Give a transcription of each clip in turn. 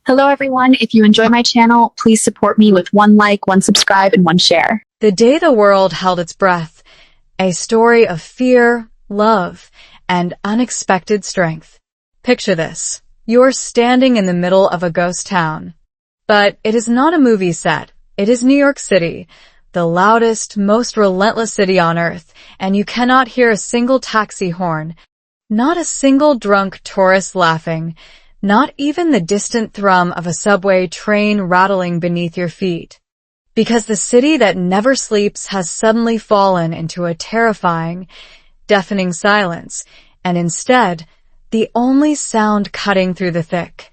Hello everyone, if you enjoy my channel, please support me with one like, one subscribe, and one share. The day the world held its breath, a story of fear, love, and unexpected strength. Picture this. You're standing in the middle of a ghost town. But it is not a movie set. It is New York City, the loudest, most relentless city on earth, and you cannot hear a single taxi horn, not a single drunk tourist laughing, not even the distant thrum of a subway train rattling beneath your feet. Because the city that never sleeps has suddenly fallen into a terrifying, deafening silence, and instead, the only sound cutting through the thick,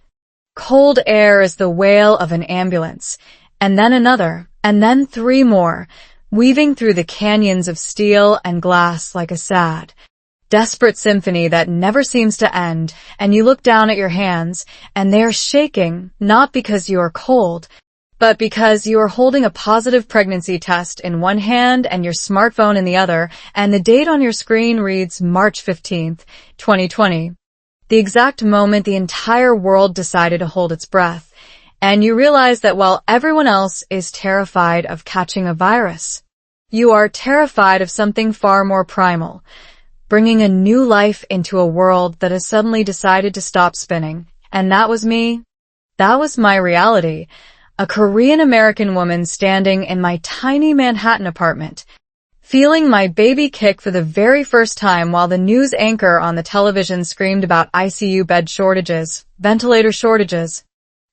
cold air is the wail of an ambulance, and then another, and then three more, weaving through the canyons of steel and glass like a sad, desperate symphony that never seems to end, and you look down at your hands, and they are shaking, not because you are cold, but because you are holding a positive pregnancy test in one hand and your smartphone in the other, and the date on your screen reads March 15th, 2020. The exact moment the entire world decided to hold its breath, and you realize that while everyone else is terrified of catching a virus, you are terrified of something far more primal, bringing a new life into a world that has suddenly decided to stop spinning. And that was me. That was my reality. A Korean-American woman standing in my tiny Manhattan apartment, feeling my baby kick for the very first time while the news anchor on the television screamed about ICU bed shortages, ventilator shortages,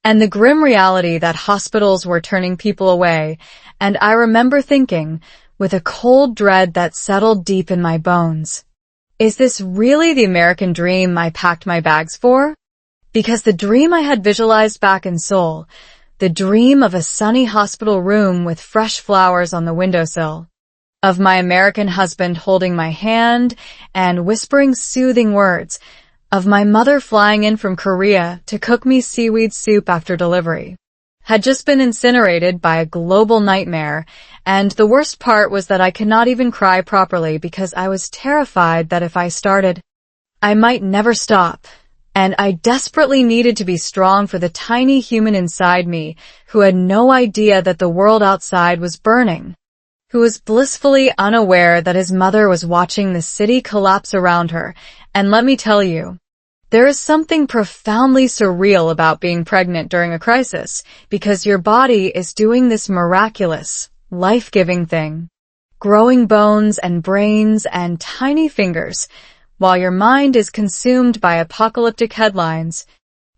and the grim reality that hospitals were turning people away. And I remember thinking, with a cold dread that settled deep in my bones, is this really the American dream I packed my bags for? Because the dream I had visualized back in Seoul, the dream of a sunny hospital room with fresh flowers on the windowsill, of my American husband holding my hand and whispering soothing words, of my mother flying in from Korea to cook me seaweed soup after delivery, had just been incinerated by a global nightmare. And the worst part was that I could not even cry properly because I was terrified that if I started, I might never stop. And I desperately needed to be strong for the tiny human inside me who had no idea that the world outside was burning, who was blissfully unaware that his mother was watching the city collapse around her. And let me tell you, there is something profoundly surreal about being pregnant during a crisis, because your body is doing this miraculous, life-giving thing, growing bones and brains and tiny fingers, while your mind is consumed by apocalyptic headlines,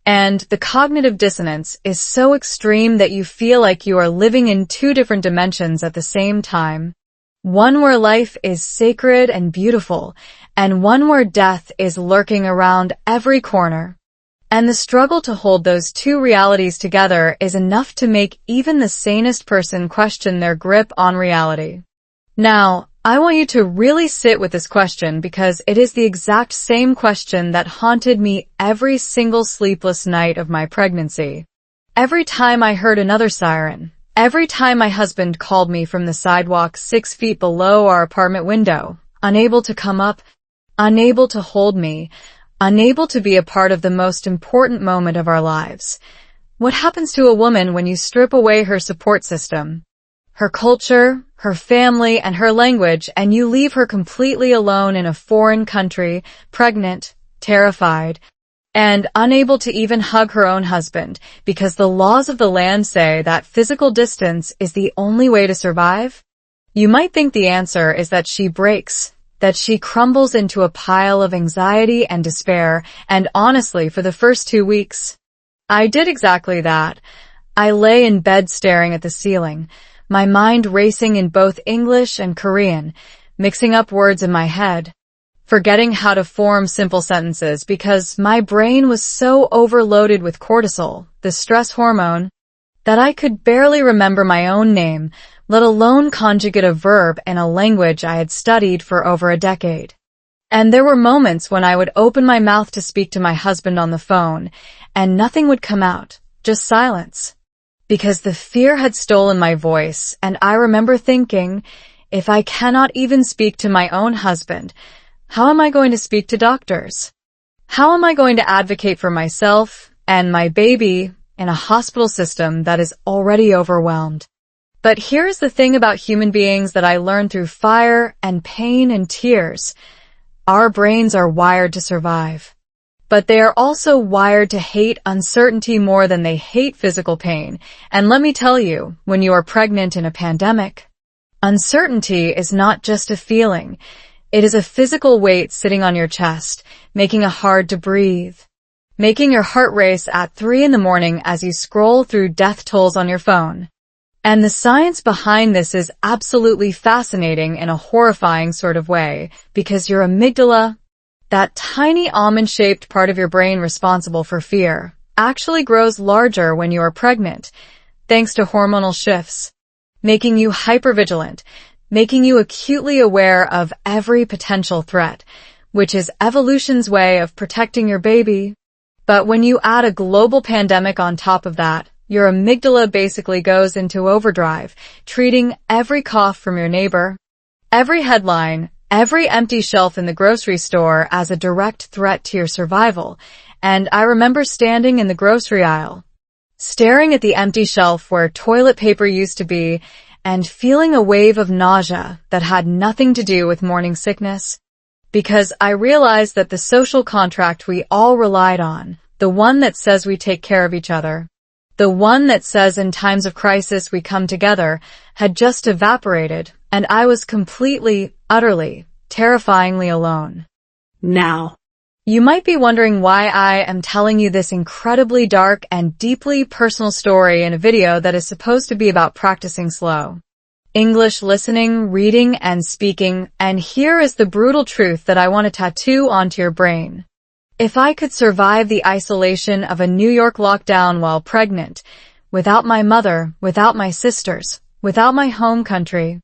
and the cognitive dissonance is so extreme that you feel like you are living in two different dimensions at the same time. One where life is sacred and beautiful, and one where death is lurking around every corner. And the struggle to hold those two realities together is enough to make even the sanest person question their grip on reality. Now, I want you to really sit with this question because it is the exact same question that haunted me every single sleepless night of my pregnancy. Every time I heard another siren, every time my husband called me from the sidewalk 6 feet below our apartment window, unable to come up, unable to hold me, unable to be a part of the most important moment of our lives. What happens to a woman when you strip away her support system, her culture, her family, and her language, and you leave her completely alone in a foreign country, pregnant, terrified, and unable to even hug her own husband, because the laws of the land say that physical distance is the only way to survive? You might think the answer is that she breaks, that she crumbles into a pile of anxiety and despair, and honestly, for the first 2 weeks, I did exactly that. I lay in bed staring at the ceiling, my mind racing in both English and Korean, mixing up words in my head, forgetting how to form simple sentences because my brain was so overloaded with cortisol, the stress hormone, that I could barely remember my own name, let alone conjugate a verb in a language I had studied for over a decade. And there were moments when I would open my mouth to speak to my husband on the phone, and nothing would come out, just silence. Because the fear had stolen my voice, and I remember thinking, if I cannot even speak to my own husband, how am I going to speak to doctors? How am I going to advocate for myself and my baby in a hospital system that is already overwhelmed. But here's the thing about human beings that I learned through fire and pain and tears. Our brains are wired to survive. But they are also wired to hate uncertainty more than they hate physical pain. And let me tell you, when you are pregnant in a pandemic, uncertainty is not just a feeling. It is a physical weight sitting on your chest, making it hard to breathe, making your heart race at 3 a.m. as you scroll through death tolls on your phone. And the science behind this is absolutely fascinating in a horrifying sort of way, because your amygdala, that tiny almond-shaped part of your brain responsible for fear, actually grows larger when you are pregnant, thanks to hormonal shifts, making you hypervigilant, making you acutely aware of every potential threat, which is evolution's way of protecting your baby. But when you add a global pandemic on top of that, your amygdala basically goes into overdrive, treating every cough from your neighbor, every headline, every empty shelf in the grocery store as a direct threat to your survival. And I remember standing in the grocery aisle, staring at the empty shelf where toilet paper used to be, and feeling a wave of nausea that had nothing to do with morning sickness. Because I realized that the social contract we all relied on, the one that says we take care of each other, the one that says in times of crisis we come together, had just evaporated, and I was completely, utterly, terrifyingly alone. Now, you might be wondering why I am telling you this incredibly dark and deeply personal story in a video that is supposed to be about practicing slow English listening, reading, and speaking, and here is the brutal truth that I want to tattoo onto your brain. If I could survive the isolation of a New York lockdown while pregnant, without my mother, without my sisters, without my home country,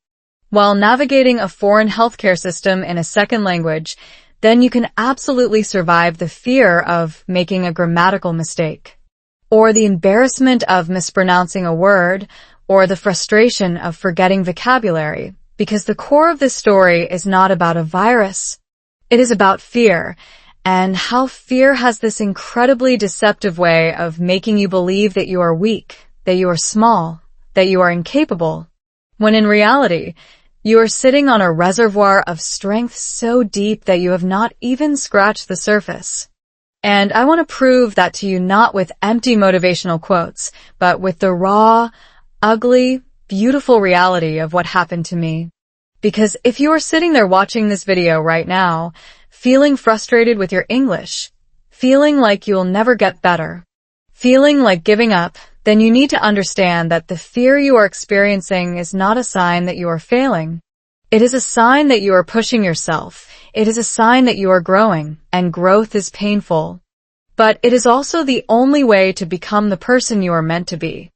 while navigating a foreign healthcare system in a second language, then you can absolutely survive the fear of making a grammatical mistake, or the embarrassment of mispronouncing a word, or the frustration of forgetting vocabulary, because the core of this story is not about a virus. It is about fear, and how fear has this incredibly deceptive way of making you believe that you are weak, that you are small, that you are incapable, when in reality, you are sitting on a reservoir of strength so deep that you have not even scratched the surface. And I want to prove that to you not with empty motivational quotes, but with the raw, ugly, beautiful reality of what happened to me. Because if you are sitting there watching this video right now, feeling frustrated with your English, feeling like you'll never get better, feeling like giving up, then you need to understand that the fear you are experiencing is not a sign that you are failing. It is a sign that you are pushing yourself. It is a sign that you are growing, and growth is painful. But it is also the only way to become the person you are meant to be.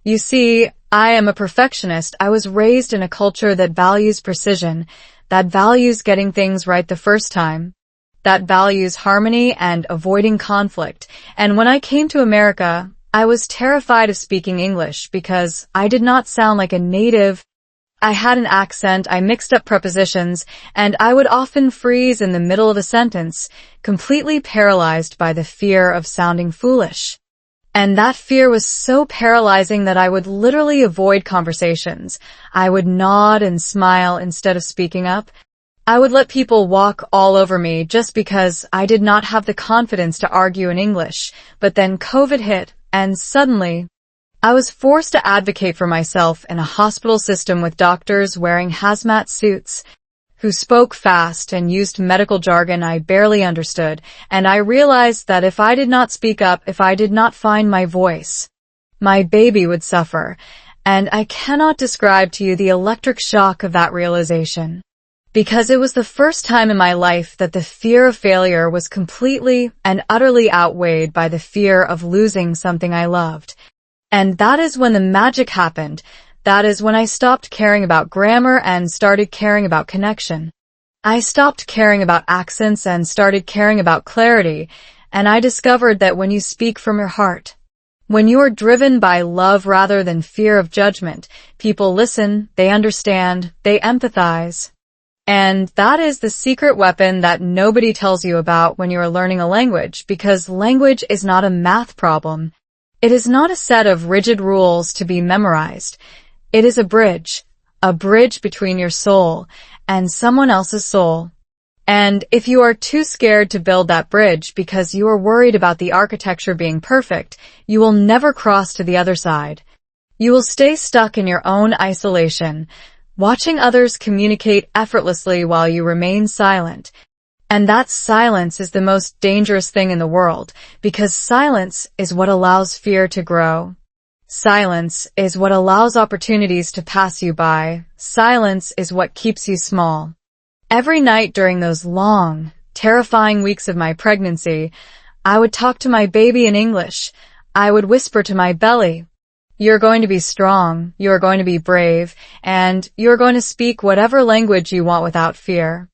You see, I am a perfectionist. I was raised in a culture that values precision, that values getting things right the first time, that values harmony and avoiding conflict. And when I came to America, I was terrified of speaking English because I did not sound like a native. I had an accent, I mixed up prepositions, and I would often freeze in the middle of a sentence, completely paralyzed by the fear of sounding foolish. And that fear was so paralyzing that I would literally avoid conversations. I would nod and smile instead of speaking up. I would let people walk all over me just because I did not have the confidence to argue in English. But then COVID hit, and suddenly, I was forced to advocate for myself in a hospital system with doctors wearing hazmat suits, who spoke fast and used medical jargon I barely understood, and I realized that if I did not speak up, if I did not find my voice, my baby would suffer, and I cannot describe to you the electric shock of that realization. Because it was the first time in my life that the fear of failure was completely and utterly outweighed by the fear of losing something I loved. And that is when the magic happened. That is when I stopped caring about grammar and started caring about connection. I stopped caring about accents and started caring about clarity, and I discovered that when you speak from your heart, when you are driven by love rather than fear of judgment, people listen, they understand, they empathize. And that is the secret weapon that nobody tells you about when you are learning a language, because language is not a math problem. It is not a set of rigid rules to be memorized. It is a bridge between your soul and someone else's soul. And if you are too scared to build that bridge because you are worried about the architecture being perfect, you will never cross to the other side. You will stay stuck in your own isolation, watching others communicate effortlessly while you remain silent. And that silence is the most dangerous thing in the world, because silence is what allows fear to grow. Silence is what allows opportunities to pass you by. Silence is what keeps you small. Every night during those long, terrifying weeks of my pregnancy, I would talk to my baby in English. I would whisper to my belly, "You're going to be strong, you're going to be brave, and you're going to speak whatever language you want without fear."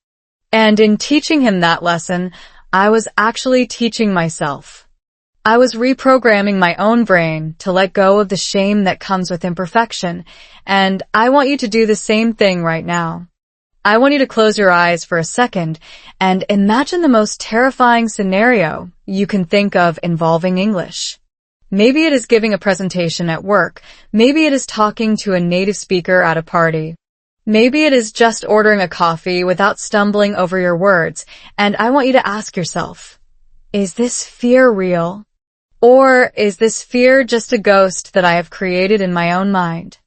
And in teaching him that lesson, I was actually teaching myself. I was reprogramming my own brain to let go of the shame that comes with imperfection, and I want you to do the same thing right now. I want you to close your eyes for a second and imagine the most terrifying scenario you can think of involving English. Maybe it is giving a presentation at work. Maybe it is talking to a native speaker at a party. Maybe it is just ordering a coffee without stumbling over your words. And I want you to ask yourself, is this fear real? Or is this fear just a ghost that I have created in my own mind?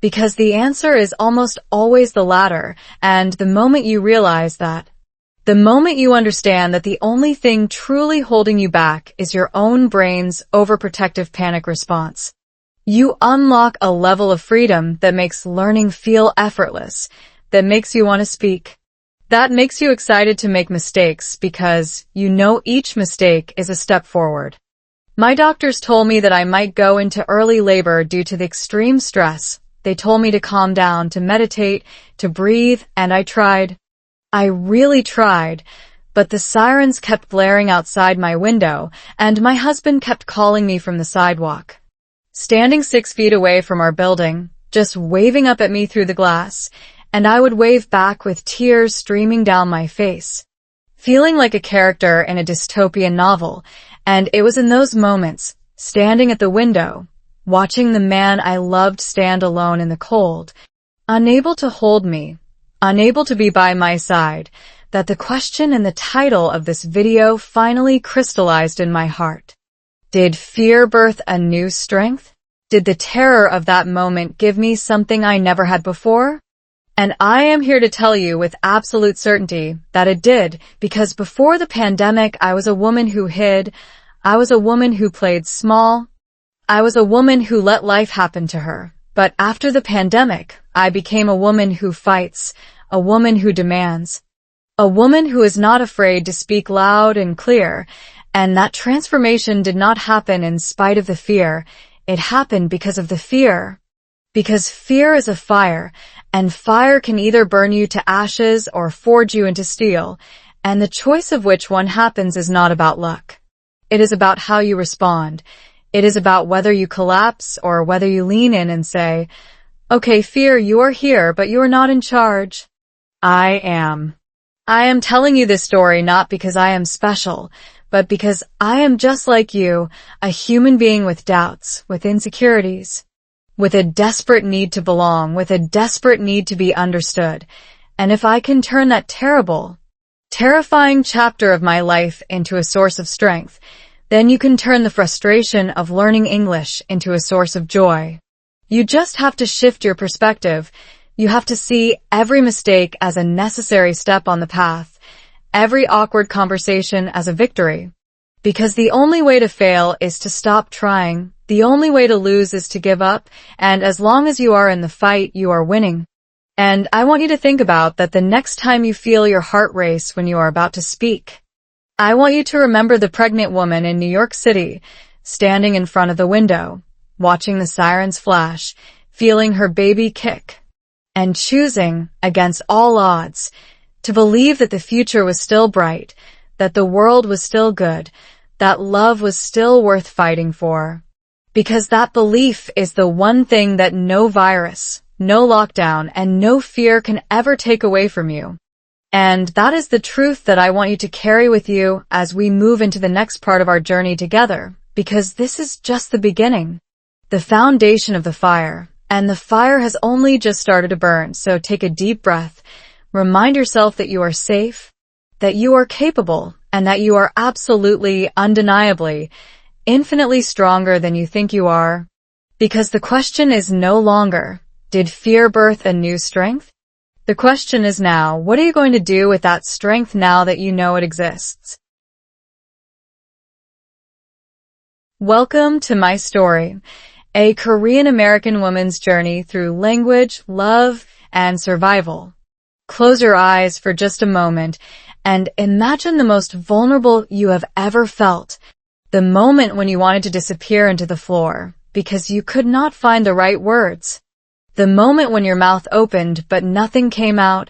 Because the answer is almost always the latter, and the moment you realize that, the moment you understand that the only thing truly holding you back is your own brain's overprotective panic response, you unlock a level of freedom that makes learning feel effortless, that makes you want to speak, that makes you excited to make mistakes because you know each mistake is a step forward. My doctors told me that I might go into early labor due to the extreme stress. They told me to calm down, to meditate, to breathe, and I tried. I really tried, but the sirens kept blaring outside my window, and my husband kept calling me from the sidewalk. Standing 6 feet away from our building, just waving up at me through the glass, and I would wave back with tears streaming down my face, feeling like a character in a dystopian novel. And it was in those moments, standing at the window, watching the man I loved stand alone in the cold, unable to hold me, unable to be by my side, that the question in the title of this video finally crystallized in my heart. Did fear birth a new strength? Did the terror of that moment give me something I never had before? And I am here to tell you with absolute certainty that it did, because before the pandemic I was a woman who hid, I was a woman who played small, I was a woman who let life happen to her. But after the pandemic, I became a woman who fights, a woman who demands, a woman who is not afraid to speak loud and clear. And that transformation did not happen in spite of the fear. It happened because of the fear. Because fear is a fire, and fire can either burn you to ashes or forge you into steel. And the choice of which one happens is not about luck. It is about how you respond. It is about whether you collapse or whether you lean in and say, "Okay, fear, you are here, but you are not in charge. I am." I am telling you this story not because I am special, but because I am just like you, a human being with doubts, with insecurities, with a desperate need to belong, with a desperate need to be understood. And if I can turn that terrible, terrifying chapter of my life into a source of strength, then you can turn the frustration of learning English into a source of joy. You just have to shift your perspective. You have to see every mistake as a necessary step on the path, every awkward conversation as a victory. Because the only way to fail is to stop trying. The only way to lose is to give up. And as long as you are in the fight, you are winning. And I want you to think about that the next time you feel your heart race when you are about to speak. I want you to remember the pregnant woman in New York City, standing in front of the window, watching the sirens flash, feeling her baby kick, and choosing, against all odds, to believe that the future was still bright, that the world was still good, that love was still worth fighting for. Because that belief is the one thing that no virus, no lockdown, and no fear can ever take away from you. And that is the truth that I want you to carry with you as we move into the next part of our journey together. because this is just the beginning, the foundation of the fire, and the fire has only just started to burn. So take a deep breath, remind yourself that you are safe, that you are capable, and that you are absolutely, undeniably, infinitely stronger than you think you are. Because the question is no longer, did fear birth a new strength? The question is now, what are you going to do with that strength now that you know it exists? Welcome to my story, a Korean-American woman's journey through language, love, and survival. Close your eyes for just a moment and imagine the most vulnerable you have ever felt, the moment when you wanted to disappear into the floor because you could not find the right words, the moment when your mouth opened but nothing came out,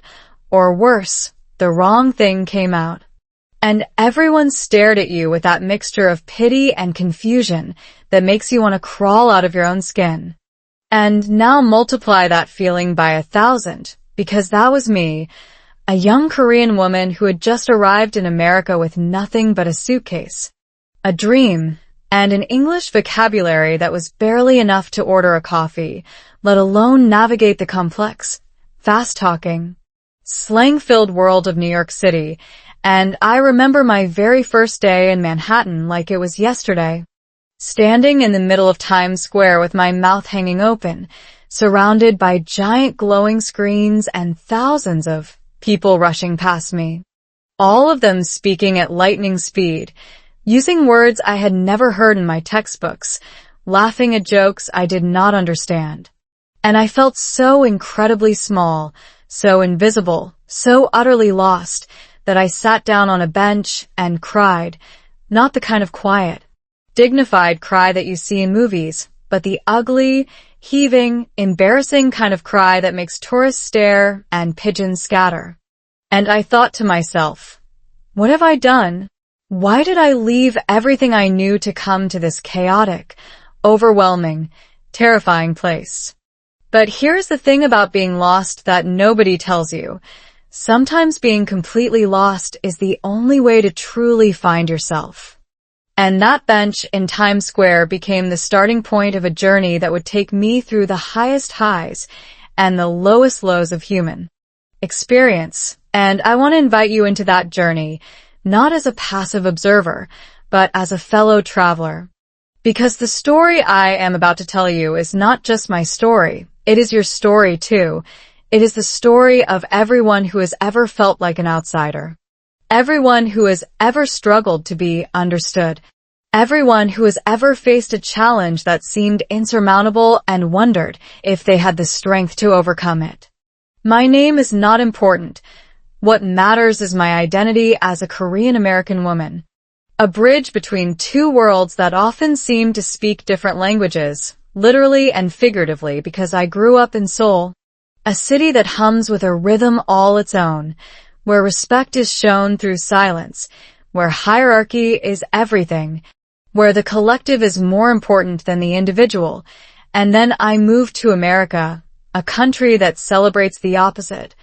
or worse, the wrong thing came out. And everyone stared at you with that mixture of pity and confusion that makes you want to crawl out of your own skin. And now multiply that feeling by 1,000, because that was me, a young Korean woman who had just arrived in America with nothing but a suitcase, a dream, and an English vocabulary that was barely enough to order a coffee, let alone navigate the complex, fast-talking, slang-filled world of New York City. And I remember my very first day in Manhattan like it was yesterday, standing in the middle of Times Square with my mouth hanging open, surrounded by giant glowing screens and thousands of people rushing past me, all of them speaking at lightning speed, using words I had never heard in my textbooks, laughing at jokes I did not understand. And I felt so incredibly small, so invisible, so utterly lost, that I sat down on a bench and cried, not the kind of quiet, dignified cry that you see in movies, but the ugly, heaving, embarrassing kind of cry that makes tourists stare and pigeons scatter. And I thought to myself, what have I done? Why did I leave everything I knew to come to this chaotic, overwhelming, terrifying place? But here's the thing about being lost that nobody tells you. Sometimes being completely lost is the only way to truly find yourself. And that bench in Times Square became the starting point of a journey that would take me through the highest highs and the lowest lows of human experience. And I want to invite you into that journey, not as a passive observer, but as a fellow traveler. Because the story I am about to tell you is not just my story, it is your story too. It is the story of everyone who has ever felt like an outsider. Everyone who has ever struggled to be understood. Everyone who has ever faced a challenge that seemed insurmountable and wondered if they had the strength to overcome it. My name is not important. What matters is my identity as a Korean-American woman. A bridge between two worlds that often seem to speak different languages, literally and figuratively, because I grew up in Seoul. A city that hums with a rhythm all its own, where respect is shown through silence, where hierarchy is everything, where the collective is more important than the individual. And then I moved to America, a country that celebrates the opposite,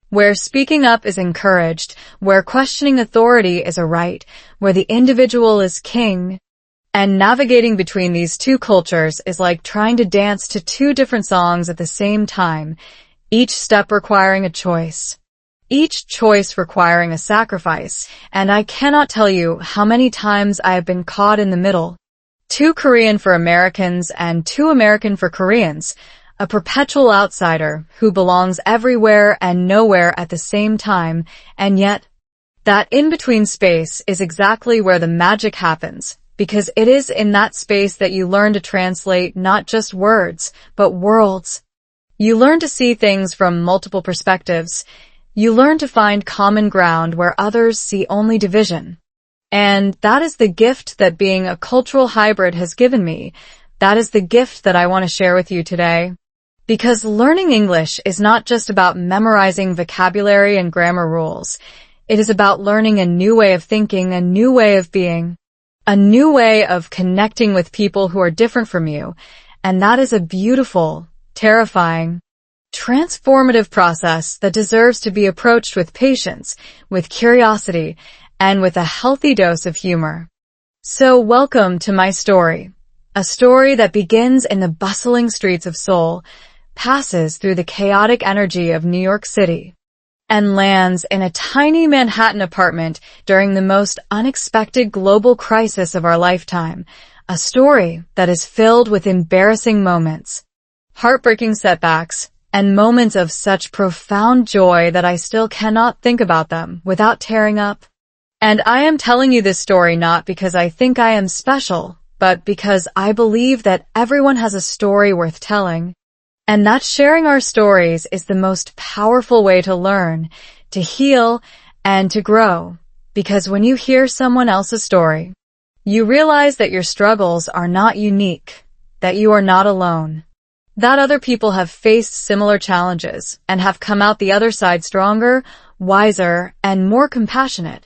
where speaking up is encouraged, where questioning authority is a right, where the individual is king. And navigating between these two cultures is like trying to dance to two different songs at the same time, each step requiring a choice, each choice requiring a sacrifice, and I cannot tell you how many times I have been caught in the middle. Too Korean for Americans and too American for Koreans, a perpetual outsider who belongs everywhere and nowhere at the same time, and yet, that in-between space is exactly where the magic happens, because it is in that space that you learn to translate not just words, but worlds. You learn to see things from multiple perspectives. You learn to find common ground where others see only division. And that is the gift that being a cultural hybrid has given me. That is the gift that I want to share with you today. Because learning English is not just about memorizing vocabulary and grammar rules. It is about learning a new way of thinking, a new way of being, a new way of connecting with people who are different from you. And that is a beautiful, terrifying, transformative process that deserves to be approached with patience, with curiosity, and with a healthy dose of humor. So welcome to my story, a story that begins in the bustling streets of Seoul, passes through the chaotic energy of New York City, and lands in a tiny Manhattan apartment during the most unexpected global crisis of our lifetime, a story that is filled with embarrassing moments, heartbreaking setbacks, and moments of such profound joy that I still cannot think about them without tearing up. And I am telling you this story not because I think I am special, but because I believe that everyone has a story worth telling, and that sharing our stories is the most powerful way to learn, to heal, and to grow. Because when you hear someone else's story, you realize that your struggles are not unique, that you are not alone, that other people have faced similar challenges and have come out the other side stronger, wiser, and more compassionate.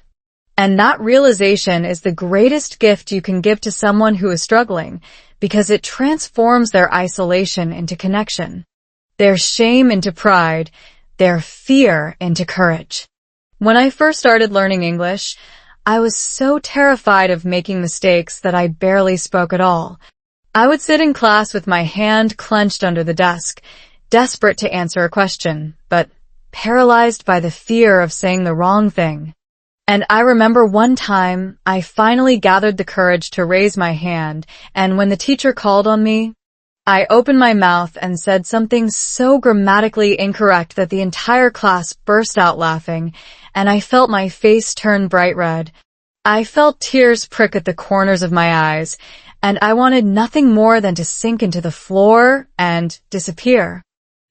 And that realization is the greatest gift you can give to someone who is struggling, because it transforms their isolation into connection, their shame into pride, their fear into courage. When I first started learning English, I was so terrified of making mistakes that I barely spoke at all. I would sit in class with my hand clenched under the desk, desperate to answer a question, but paralyzed by the fear of saying the wrong thing. And I remember one time, I finally gathered the courage to raise my hand, and when the teacher called on me, I opened my mouth and said something so grammatically incorrect that the entire class burst out laughing, and I felt my face turn bright red. I felt tears prick at the corners of my eyes, and I wanted nothing more than to sink into the floor and disappear.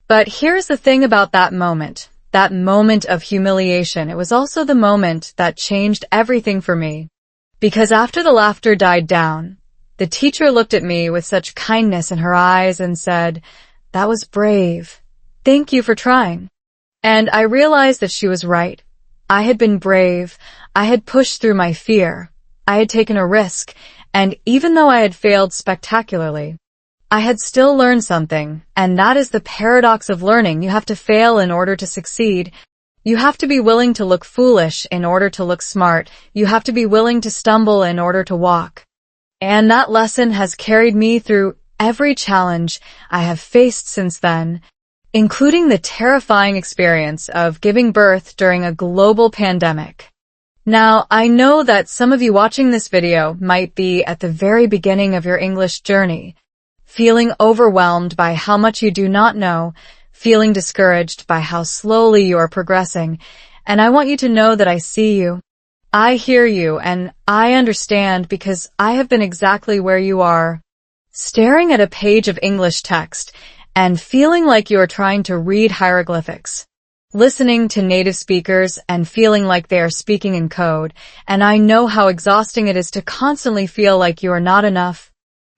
But here's the thing about that moment of humiliation. It was also the moment that changed everything for me. Because after the laughter died down, the teacher looked at me with such kindness in her eyes and said, "That was brave. Thank you for trying." And I realized that she was right. I had been brave. I had pushed through my fear. I had taken a risk. And even though I had failed spectacularly, I had still learned something, and that is the paradox of learning. You have to fail in order to succeed. You have to be willing to look foolish in order to look smart. You have to be willing to stumble in order to walk. And that lesson has carried me through every challenge I have faced since then, including the terrifying experience of giving birth during a global pandemic. Now, I know that some of you watching this video might be at the very beginning of your English journey, feeling overwhelmed by how much you do not know, feeling discouraged by how slowly you are progressing, and I want you to know that I see you. I hear you, and I understand because I have been exactly where you are, staring at a page of English text and feeling like you are trying to read hieroglyphics, listening to native speakers and feeling like they are speaking in code, and I know how exhausting it is to constantly feel like you are not enough.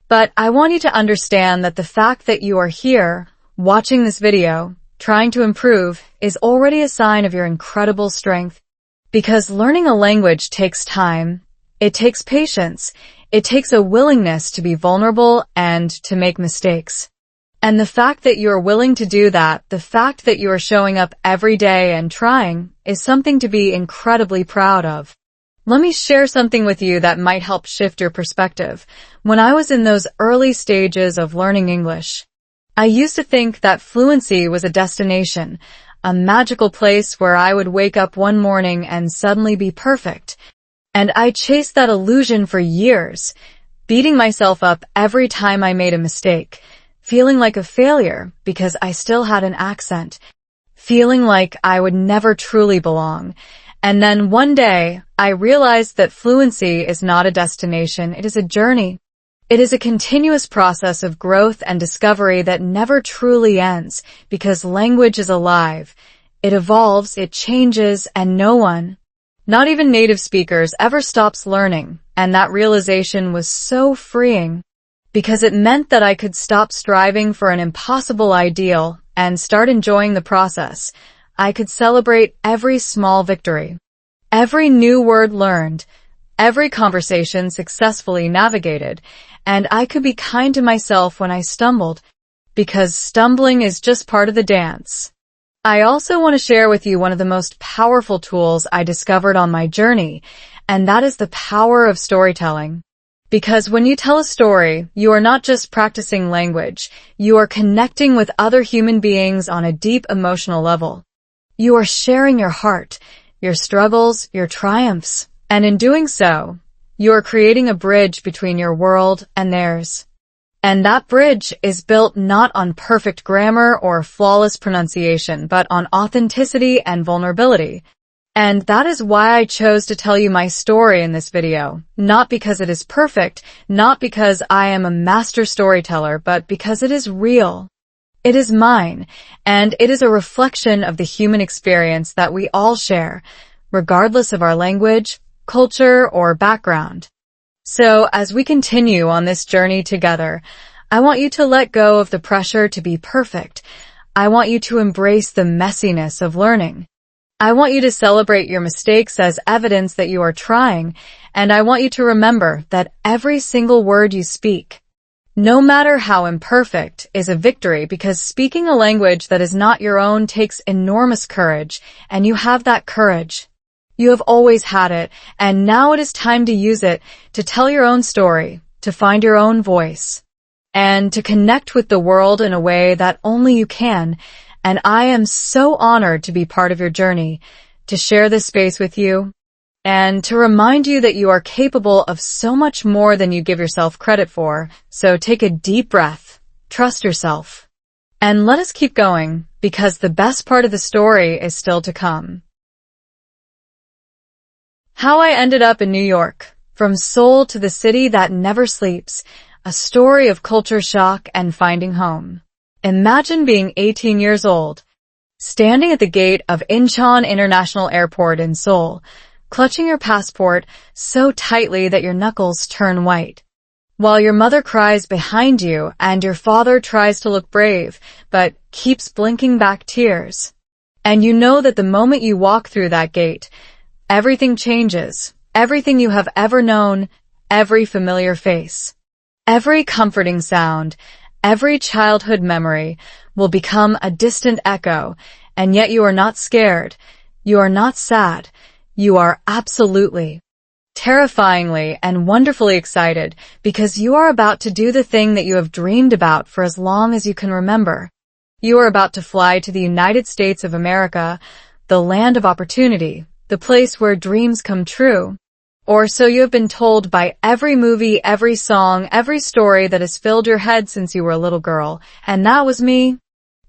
But I want you to understand that the fact that you are here, watching this video, trying to improve, is already a sign of your incredible strength. Because learning a language takes time, it takes patience, it takes a willingness to be vulnerable and to make mistakes. And the fact that you are willing to do that, the fact that you are showing up every day and trying, is something to be incredibly proud of. Let me share something with you that might help shift your perspective. When I was in those early stages of learning English, I used to think that fluency was a destination, a magical place where I would wake up one morning and suddenly be perfect. And I chased that illusion for years, beating myself up every time I made a mistake, feeling like a failure because I still had an accent, feeling like I would never truly belong. And then one day, I realized that fluency is not a destination, it is a journey. It is a continuous process of growth and discovery that never truly ends, because language is alive. It evolves, it changes, and no one, not even native speakers, ever stops learning. And that realization was so freeing, because it meant that I could stop striving for an impossible ideal and start enjoying the process. I could celebrate every small victory, every new word learned, every conversation successfully navigated, and I could be kind to myself when I stumbled, because stumbling is just part of the dance. I also want to share with you one of the most powerful tools I discovered on my journey, and that is the power of storytelling. Because when you tell a story, you are not just practicing language, you are connecting with other human beings on a deep emotional level. You are sharing your heart, your struggles, your triumphs, and in doing so, you are creating a bridge between your world and theirs. And that bridge is built not on perfect grammar or flawless pronunciation, but on authenticity and vulnerability. And that is why I chose to tell you my story in this video. Not because it is perfect, not because I am a master storyteller, but because it is real. It is mine, and it is a reflection of the human experience that we all share, regardless of our language, culture, or background. So, as we continue on this journey together, I want you to let go of the pressure to be perfect. I want you to embrace the messiness of learning. I want you to celebrate your mistakes as evidence that you are trying, and I want you to remember that every single word you speak, no matter how imperfect, is a victory, because speaking a language that is not your own takes enormous courage, and you have that courage. You have always had it, and now it is time to use it to tell your own story, to find your own voice, and to connect with the world in a way that only you can. And I am so honored to be part of your journey, to share this space with you, and to remind you that you are capable of so much more than you give yourself credit for. So take a deep breath, trust yourself, and let us keep going, because the best part of the story is still to come. How I ended up in New York, from Seoul to the city that never sleeps, a story of culture shock and finding home. Imagine being 18 years old, standing at the gate of Incheon International Airport in Seoul, clutching your passport so tightly that your knuckles turn white, while your mother cries behind you and your father tries to look brave, but keeps blinking back tears. And you know that the moment you walk through that gate, everything changes, everything you have ever known, every familiar face, every comforting sound, every childhood memory will become a distant echo, and yet you are not scared, you are not sad, you are absolutely, terrifyingly, and wonderfully excited, because you are about to do the thing that you have dreamed about for as long as you can remember. You are about to fly to the United States of America, the land of opportunity, the place where dreams come true. Or so you have been told by every movie, every song, every story that has filled your head since you were a little girl. And that was me.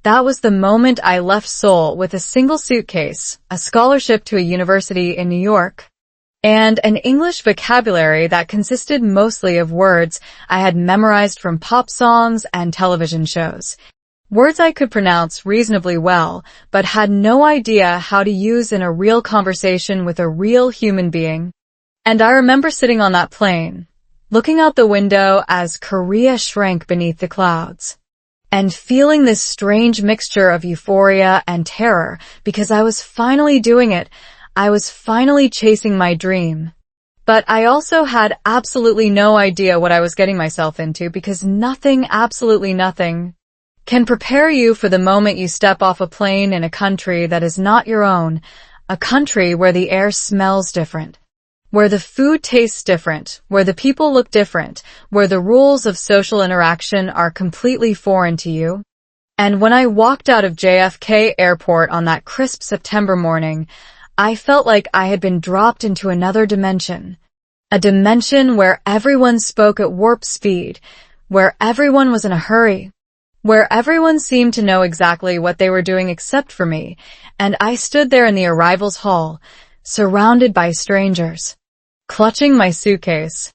That was the moment I left Seoul with a single suitcase, a scholarship to a university in New York, and an English vocabulary that consisted mostly of words I had memorized from pop songs and television shows. Words I could pronounce reasonably well, but had no idea how to use in a real conversation with a real human being. And I remember sitting on that plane, looking out the window as Korea shrank beneath the clouds, and feeling this strange mixture of euphoria and terror, because I was finally doing it. I was finally chasing my dream. But I also had absolutely no idea what I was getting myself into, because nothing, absolutely nothing, can prepare you for the moment you step off a plane in a country that is not your own, a country where the air smells different, where the food tastes different, where the people look different, where the rules of social interaction are completely foreign to you. And when I walked out of JFK Airport on that crisp September morning, I felt like I had been dropped into another dimension. A dimension where everyone spoke at warp speed, where everyone was in a hurry, where everyone seemed to know exactly what they were doing except for me, and I stood there in the arrivals hall, surrounded by strangers, clutching my suitcase.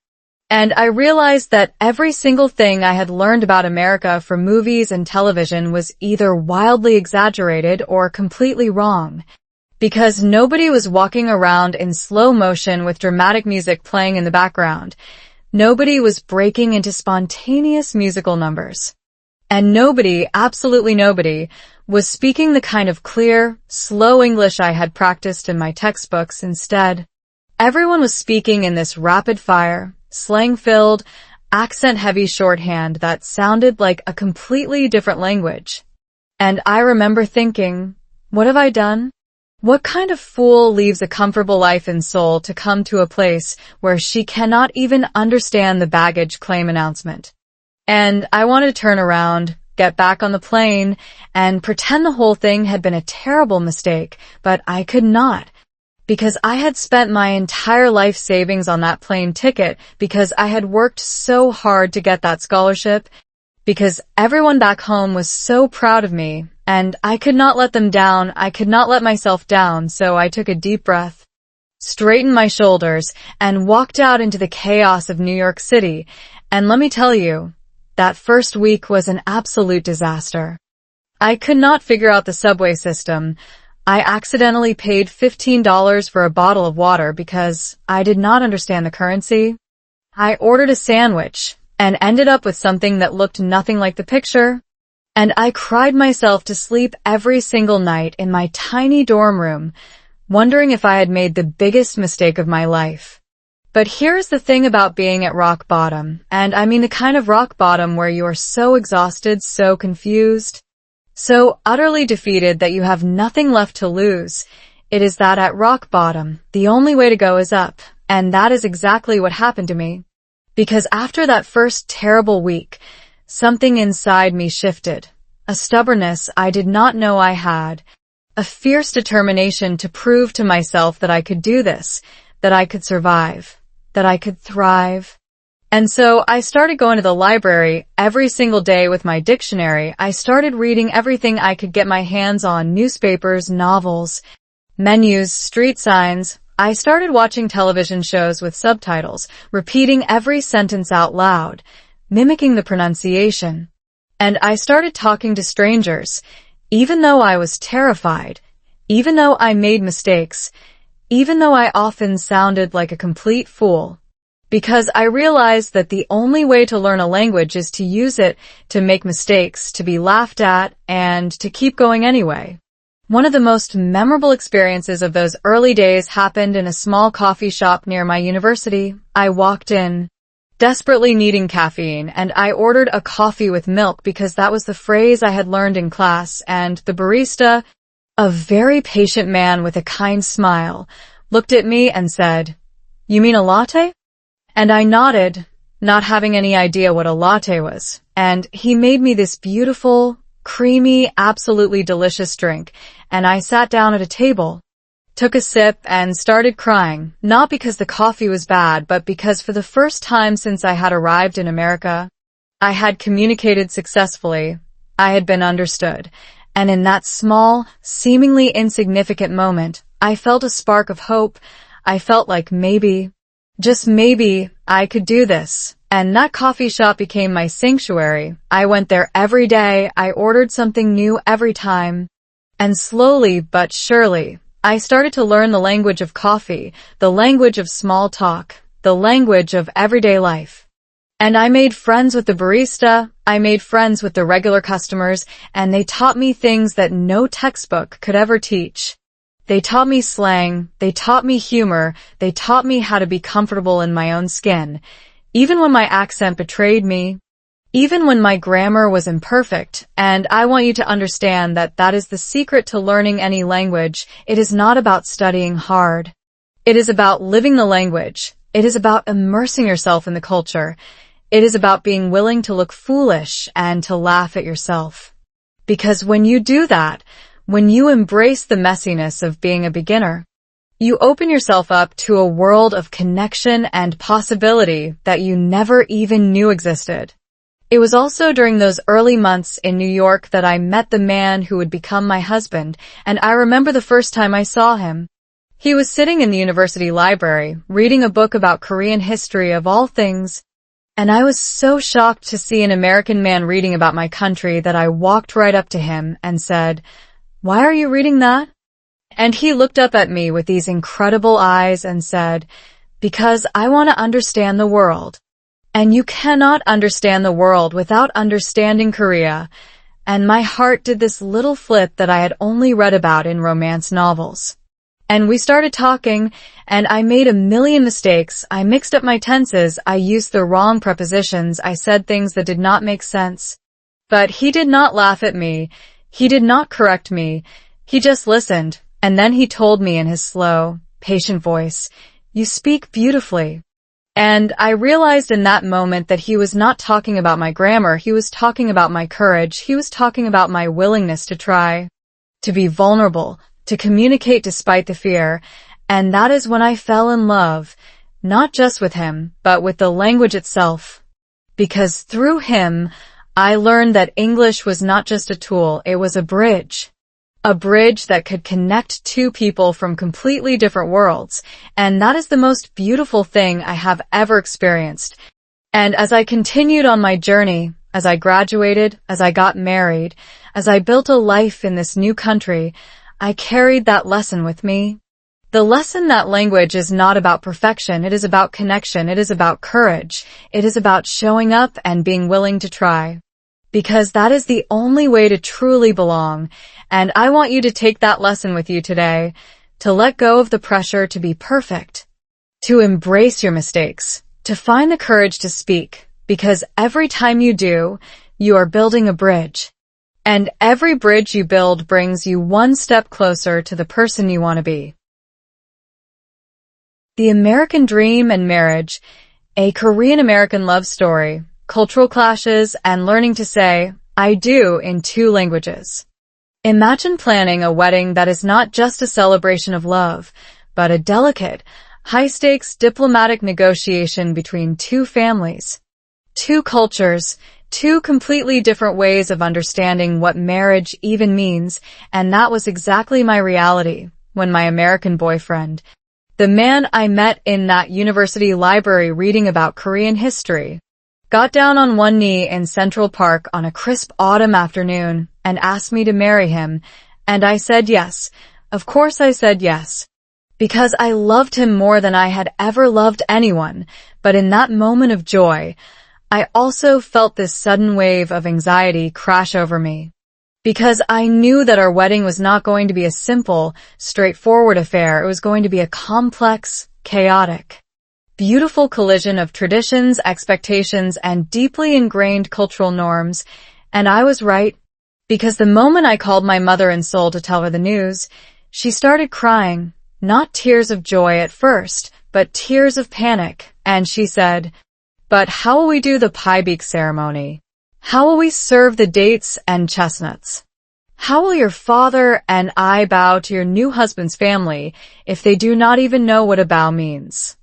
And I realized that every single thing I had learned about America from movies and television was either wildly exaggerated or completely wrong, because nobody was walking around in slow motion with dramatic music playing in the background. Nobody was breaking into spontaneous musical numbers. And nobody, absolutely nobody, was speaking the kind of clear, slow English I had practiced in my textbooks. Instead, everyone was speaking in this rapid-fire, slang-filled, accent-heavy shorthand that sounded like a completely different language. And I remember thinking, what have I done? What kind of fool leaves a comfortable life in Seoul to come to a place where she cannot even understand the baggage claim announcement? And I wanted to turn around, get back on the plane, and pretend the whole thing had been a terrible mistake, but I could not. Because I had spent my entire life savings on that plane ticket, because I had worked so hard to get that scholarship, because everyone back home was so proud of me, and I could not let them down, I could not let myself down, so I took a deep breath, straightened my shoulders, and walked out into the chaos of New York City. And let me tell you, that first week was an absolute disaster. I could not figure out the subway system. I accidentally paid $15 for a bottle of water because I did not understand the currency. I ordered a sandwich and ended up with something that looked nothing like the picture. And I cried myself to sleep every single night in my tiny dorm room, wondering if I had made the biggest mistake of my life. But here's the thing about being at rock bottom, and I mean the kind of rock bottom where you are so exhausted, so confused, so utterly defeated that you have nothing left to lose. It is that at rock bottom, the only way to go is up, and that is exactly what happened to me. Because after that first terrible week, something inside me shifted. A stubbornness I did not know I had. A fierce determination to prove to myself that I could do this, that I could survive, that I could thrive. And so I started going to the library every single day with my dictionary. I started reading everything I could get my hands on, newspapers, novels, menus, street signs. I started watching television shows with subtitles, repeating every sentence out loud, mimicking the pronunciation. And I started talking to strangers, even though I was terrified, even though I made mistakes, even though I often sounded like a complete fool. Because I realized that the only way to learn a language is to use it, to make mistakes, to be laughed at, and to keep going anyway. One of the most memorable experiences of those early days happened in a small coffee shop near my university. I walked in, desperately needing caffeine, and I ordered a coffee with milk because that was the phrase I had learned in class, and the barista, a very patient man with a kind smile, looked at me and said, "You mean a latte?" And I nodded, not having any idea what a latte was, and he made me this beautiful, creamy, absolutely delicious drink, and I sat down at a table, took a sip, and started crying, not because the coffee was bad, but because for the first time since I had arrived in America, I had communicated successfully, I had been understood, and in that small, seemingly insignificant moment, I felt a spark of hope. I felt like maybe, just maybe, I could do this. And that coffee shop became my sanctuary. I went there every day. I ordered something new every time. And slowly but surely, I started to learn the language of coffee, the language of small talk, the language of everyday life. And I made friends with the barista, I made friends with the regular customers, and they taught me things that no textbook could ever teach. They taught me slang, they taught me humor, they taught me how to be comfortable in my own skin, even when my accent betrayed me, even when my grammar was imperfect. And I want you to understand that that is the secret to learning any language. It is not about studying hard. It is about living the language. It is about immersing yourself in the culture. It is about being willing to look foolish and to laugh at yourself. Because when you do that, when you embrace the messiness of being a beginner, you open yourself up to a world of connection and possibility that you never even knew existed. It was also during those early months in New York that I met the man who would become my husband, and I remember the first time I saw him. He was sitting in the university library, reading a book about Korean history of all things, and I was so shocked to see an American man reading about my country that I walked right up to him and said, "Why are you reading that?" And he looked up at me with these incredible eyes and said, "Because I want to understand the world. And you cannot understand the world without understanding Korea." And my heart did this little flip that I had only read about in romance novels. And we started talking, and I made a million mistakes. I mixed up my tenses, I used the wrong prepositions, I said things that did not make sense. But he did not laugh at me. He did not correct me. He just listened, And then he told me in his slow, patient voice, "You speak beautifully." And I realized in that moment that he was not talking about my grammar, he was talking about my courage, he was talking about my willingness to try, to be vulnerable, to communicate despite the fear. And that is when I fell in love, not just with him, but with the language itself. Because through him, I learned that English was not just a tool, it was a bridge. A bridge that could connect two people from completely different worlds. And that is the most beautiful thing I have ever experienced. And as I continued on my journey, as I graduated, as I got married, as I built a life in this new country, I carried that lesson with me. The lesson that language is not about perfection, it is about connection, it is about courage, it is about showing up and being willing to try. Because that is the only way to truly belong, and I want you to take that lesson with you today, to let go of the pressure to be perfect, to embrace your mistakes, to find the courage to speak, because every time you do, you are building a bridge. And every bridge you build brings you one step closer to the person you want to be. The American Dream and Marriage, a Korean-American love story, cultural clashes, and learning to say, "I do" in 2 languages. Imagine planning a wedding that is not just a celebration of love, but a delicate, high-stakes diplomatic negotiation between 2 families, 2 cultures, 2 completely different ways of understanding what marriage even means, and that was exactly my reality when my American boyfriend, the man I met in that university library reading about Korean history, got down on one knee in Central Park on a crisp autumn afternoon and asked me to marry him, and I said yes. Of course I said yes. Because I loved him more than I had ever loved anyone, but in that moment of joy, I also felt this sudden wave of anxiety crash over me. Because I knew that our wedding was not going to be a simple, straightforward affair, it was going to be a complex, chaotic, beautiful collision of traditions, expectations, and deeply ingrained cultural norms. And I was right, because the moment I called my mother in Seoul to tell her the news, she started crying, not tears of joy at first, but tears of panic, and she said, "But how will we do the piebeek ceremony? How will we serve the dates and chestnuts? How will your father and I bow to your new husband's family if they do not even know what a bow means?"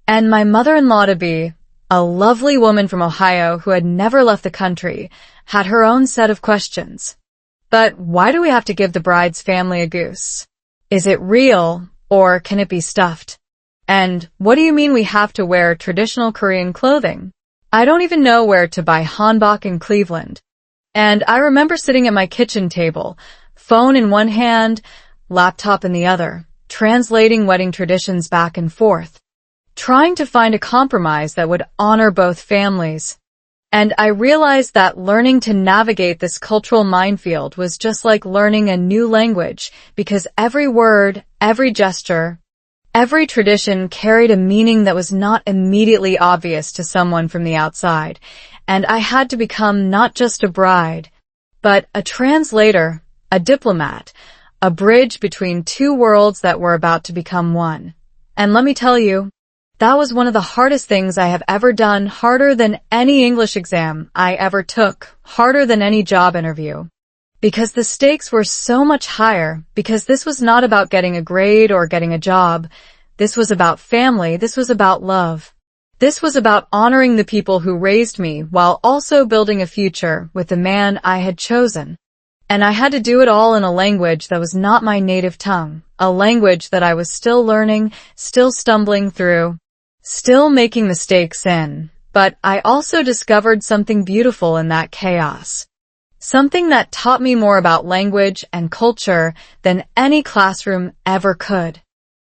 And my mother-in-law-to-be, a lovely woman from Ohio who had never left the country, had her own set of questions. But why do we have to give the bride's family a goose? Is it real, or can it be stuffed? And what do you mean we have to wear traditional Korean clothing? I don't even know where to buy hanbok in Cleveland. And I remember sitting at my kitchen table, phone in one hand, laptop in the other, translating wedding traditions back and forth, trying to find a compromise that would honor both families. And I realized that learning to navigate this cultural minefield was just like learning a new language, because every word, every gesture, every tradition carried a meaning that was not immediately obvious to someone from the outside. And I had to become not just a bride, but a translator, a diplomat, a bridge between 2 worlds that were about to become one. And let me tell you, that was one of the hardest things I have ever done, harder than any English exam I ever took, harder than any job interview. Because the stakes were so much higher, because this was not about getting a grade or getting a job. This was about family, this was about love. This was about honoring the people who raised me while also building a future with the man I had chosen. And I had to do it all in a language that was not my native tongue, a language that I was still learning, still stumbling through, still making mistakes in. But I also discovered something beautiful in that chaos. Something that taught me more about language and culture than any classroom ever could.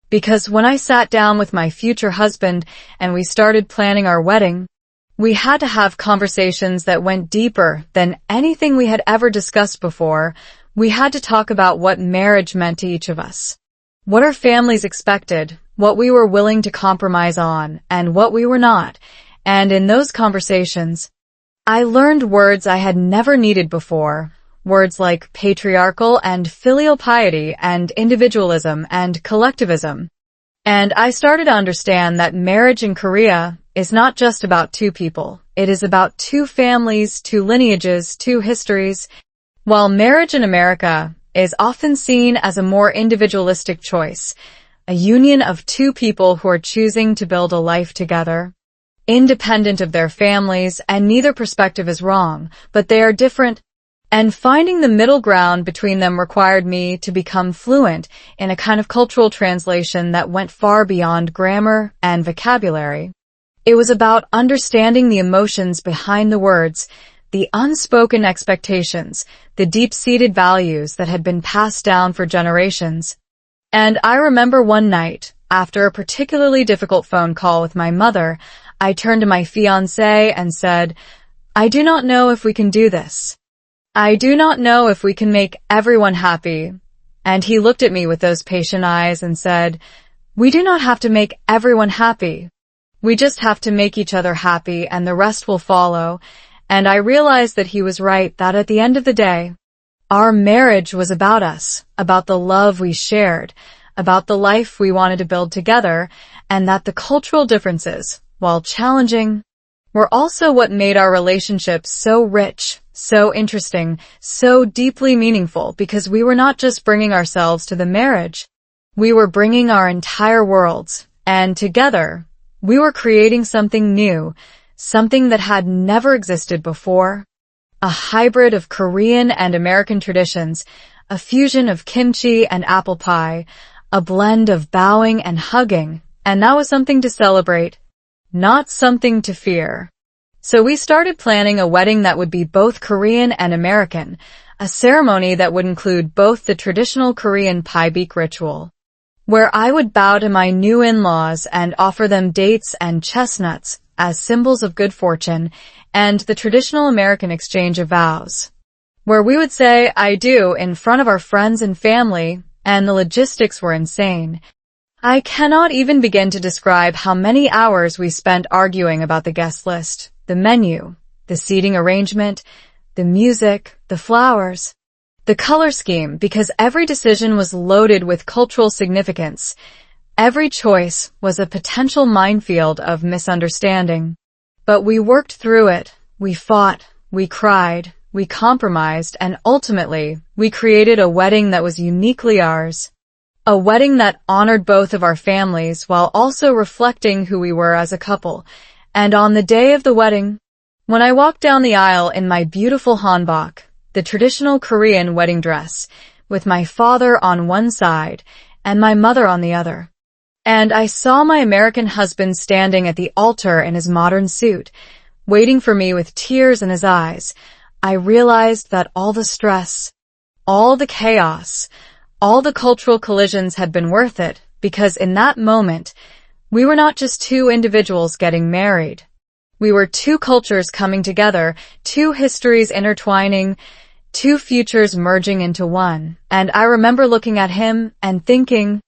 Because when I sat down with my future husband and we started planning our wedding, we had to have conversations that went deeper than anything we had ever discussed before. We had to talk about what marriage meant to each of us, what our families expected, what we were willing to compromise on, and what we were not. And in those conversations, I learned words I had never needed before, Words like patriarchal and filial piety and individualism and collectivism. And I started to understand that marriage in Korea is not just about two people. It is about two families, two lineages, two histories. While marriage in America is often seen as a more individualistic choice, a union of two people who are choosing to build a life together, independent of their families, and neither perspective is wrong, but they are different, and finding the middle ground between them required me to become fluent in a kind of cultural translation that went far beyond grammar and vocabulary. It was about understanding the emotions behind the words, the unspoken expectations, the deep-seated values that had been passed down for generations. And I remember one night, after a particularly difficult phone call with my mother, I turned to my fiancé and said, "I do not know if we can do this. I do not know if we can make everyone happy." And he looked at me with those patient eyes and said, "We do not have to make everyone happy. We just have to make each other happy and the rest will follow." And I realized that he was right, that at the end of the day, our marriage was about us, about the love we shared, about the life we wanted to build together, and that the cultural differences, while challenging, were also what made our relationship so rich, so interesting, so deeply meaningful, because we were not just bringing ourselves to the marriage, we were bringing our entire worlds, and together, we were creating something new, something that had never existed before, a hybrid of Korean and American traditions, a fusion of kimchi and apple pie, a blend of bowing and hugging, and that was something to celebrate, not something to fear. So we started planning a wedding that would be both Korean and American, a ceremony that would include both the traditional Korean piebeak ritual, where I would bow to my new in-laws and offer them dates and chestnuts as symbols of good fortune, and the traditional American exchange of vows, where we would say "I do" in front of our friends and family, and the logistics were insane. I cannot even begin to describe how many hours we spent arguing about the guest list, the menu, the seating arrangement, the music, the flowers, the color scheme, because every decision was loaded with cultural significance. Every choice was a potential minefield of misunderstanding. But we worked through it, we fought, we cried, we compromised, and ultimately, we created a wedding that was uniquely ours. A wedding that honored both of our families while also reflecting who we were as a couple. And on the day of the wedding, when I walked down the aisle in my beautiful hanbok, the traditional Korean wedding dress, with my father on one side and my mother on the other, and I saw my American husband standing at the altar in his modern suit, waiting for me with tears in his eyes, I realized that all the stress, all the chaos, all the cultural collisions had been worth it, because in that moment, we were not just two individuals getting married. We were two cultures coming together, two histories intertwining, two futures merging into one. And I remember looking at him and thinking,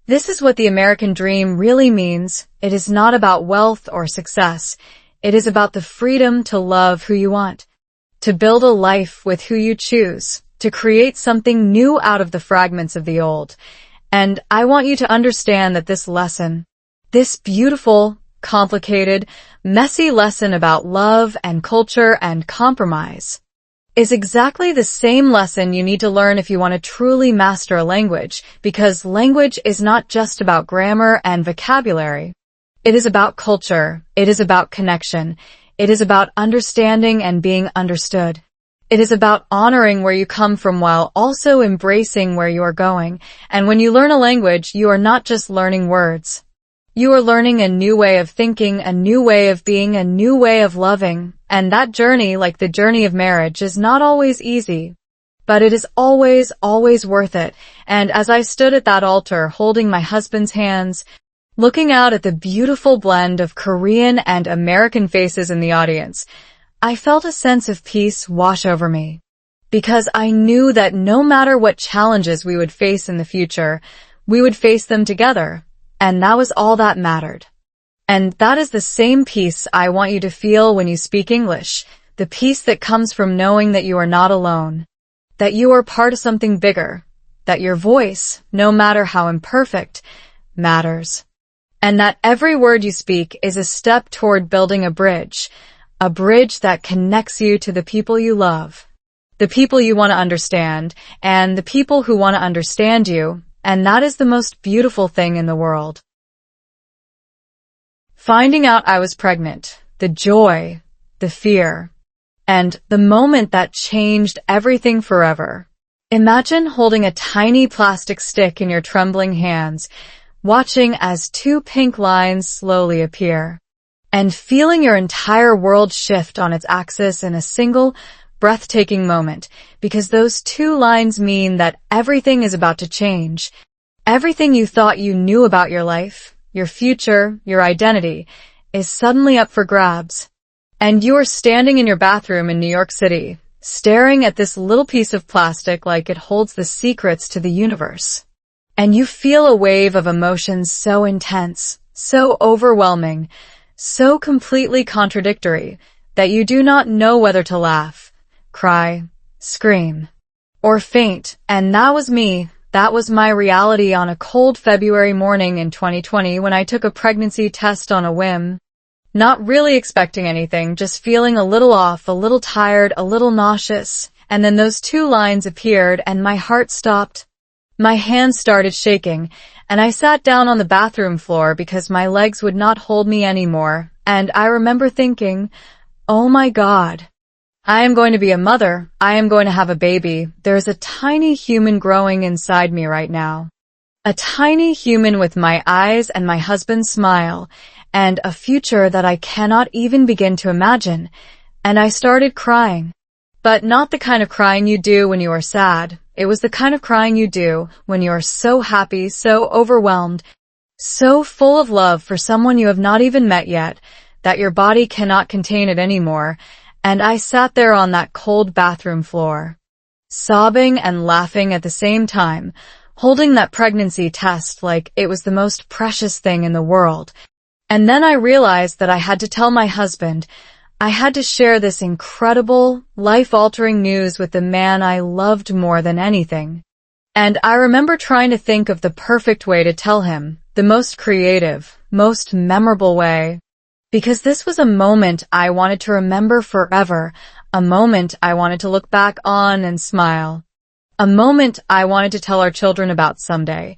this is what the American dream really means. It is not about wealth or success. It is about the freedom to love who you want, to build a life with who you choose, to create something new out of the fragments of the old. And I want you to understand that this lesson, this beautiful, complicated, messy lesson about love and culture and compromise, is exactly the same lesson you need to learn if you want to truly master a language, because language is not just about grammar and vocabulary. It is about culture. It is about connection. It is about understanding and being understood. It is about honoring where you come from while also embracing where you are going. And when you learn a language, you are not just learning words. You are learning a new way of thinking, a new way of being, a new way of loving. And that journey, like the journey of marriage, is not always easy. But it is always, always worth it. And as I stood at that altar holding my husband's hands, looking out at the beautiful blend of Korean and American faces in the audience, I felt a sense of peace wash over me. Because I knew that no matter what challenges we would face in the future, we would face them together. And that was all that mattered. And that is the same peace I want you to feel when you speak English, the peace that comes from knowing that you are not alone. that you are part of something bigger, that your voice, no matter how imperfect, matters, and that every word you speak is a step toward building a bridge that connects you to the people you love, the people you want to understand, and the people who want to understand you, and that is the most beautiful thing in the world. Finding out I was pregnant, the joy, the fear, and the moment that changed everything forever. Imagine holding a tiny plastic stick in your trembling hands, watching as 2 pink lines slowly appear, and feeling your entire world shift on its axis in a single, breathtaking moment, because those 2 lines mean that everything is about to change. Everything you thought you knew about your life, your future, your identity, is suddenly up for grabs. And you are standing in your bathroom in New York City, staring at this little piece of plastic like it holds the secrets to the universe. And you feel a wave of emotions so intense, so overwhelming, so completely contradictory, that you do not know whether to laugh, cry, scream, or faint. And that was me. That was my reality on a cold February morning in 2020 when I took a pregnancy test on a whim. Not really expecting anything, just feeling a little off, a little tired, a little nauseous. And then those 2 lines appeared and my heart stopped. My hands started shaking, and I sat down on the bathroom floor because my legs would not hold me anymore. And I remember thinking, oh my God, I am going to be a mother. I am going to have a baby. There's a tiny human growing inside me right now. A tiny human with my eyes and my husband's smile, and a future that I cannot even begin to imagine. And I started crying. But not the kind of crying you do when you are sad. It was the kind of crying you do when you are so happy, so overwhelmed, so full of love for someone you have not even met yet, that your body cannot contain it anymore. And I sat there on that cold bathroom floor, sobbing and laughing at the same time, holding that pregnancy test like it was the most precious thing in the world. And then I realized that I had to tell my husband. I had to share this incredible, life-altering news with the man I loved more than anything. And I remember trying to think of the perfect way to tell him, the most creative, most memorable way. Because this was a moment I wanted to remember forever, a moment I wanted to look back on and smile, a moment I wanted to tell our children about someday.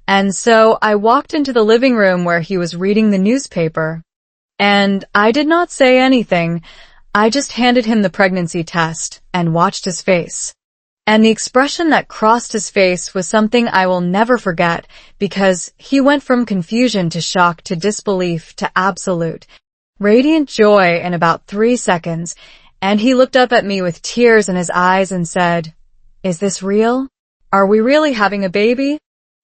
And so I walked into the living room where he was reading the newspaper. And I did not say anything. I just handed him the pregnancy test and watched his face. And the expression that crossed his face was something I will never forget, because he went from confusion to shock to disbelief to absolute, radiant joy in about 3 seconds. And he looked up at me with tears in his eyes and said, "Is this real? Are we really having a baby?"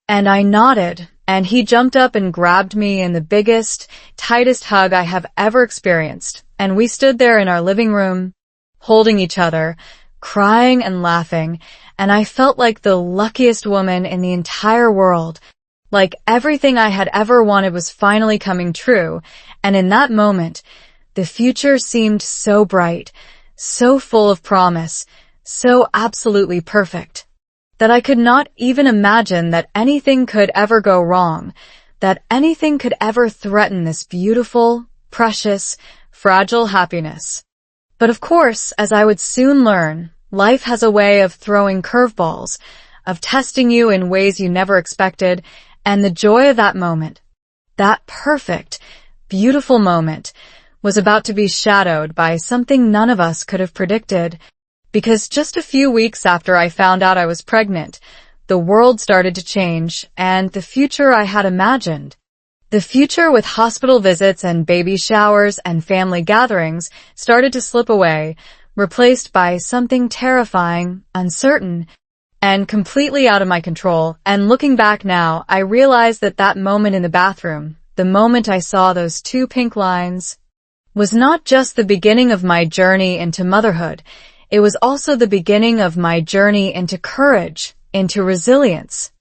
And I nodded, and he jumped up and grabbed me in the biggest, tightest hug I have ever experienced. And we stood there in our living room, holding each other, crying and laughing, and I felt like the luckiest woman in the entire world. Like everything I had ever wanted was finally coming true. And in that moment, the future seemed so bright, so full of promise, so absolutely perfect, that I could not even imagine that anything could ever go wrong, that anything could ever threaten this beautiful, precious, fragile happiness. But of course, as I would soon learn, life has a way of throwing curveballs, of testing you in ways you never expected, and the joy of that moment, that perfect, beautiful moment, was about to be shadowed by something none of us could have predicted. Because just a few weeks after I found out I was pregnant, the world started to change, and the future I had imagined, the future with hospital visits and baby showers and family gatherings, started to slip away, replaced by something terrifying, uncertain, and completely out of my control. And looking back now, I realize that that moment in the bathroom, the moment I saw those 2 pink lines, was not just the beginning of my journey into motherhood. It was also the beginning of my journey into courage, into resilience,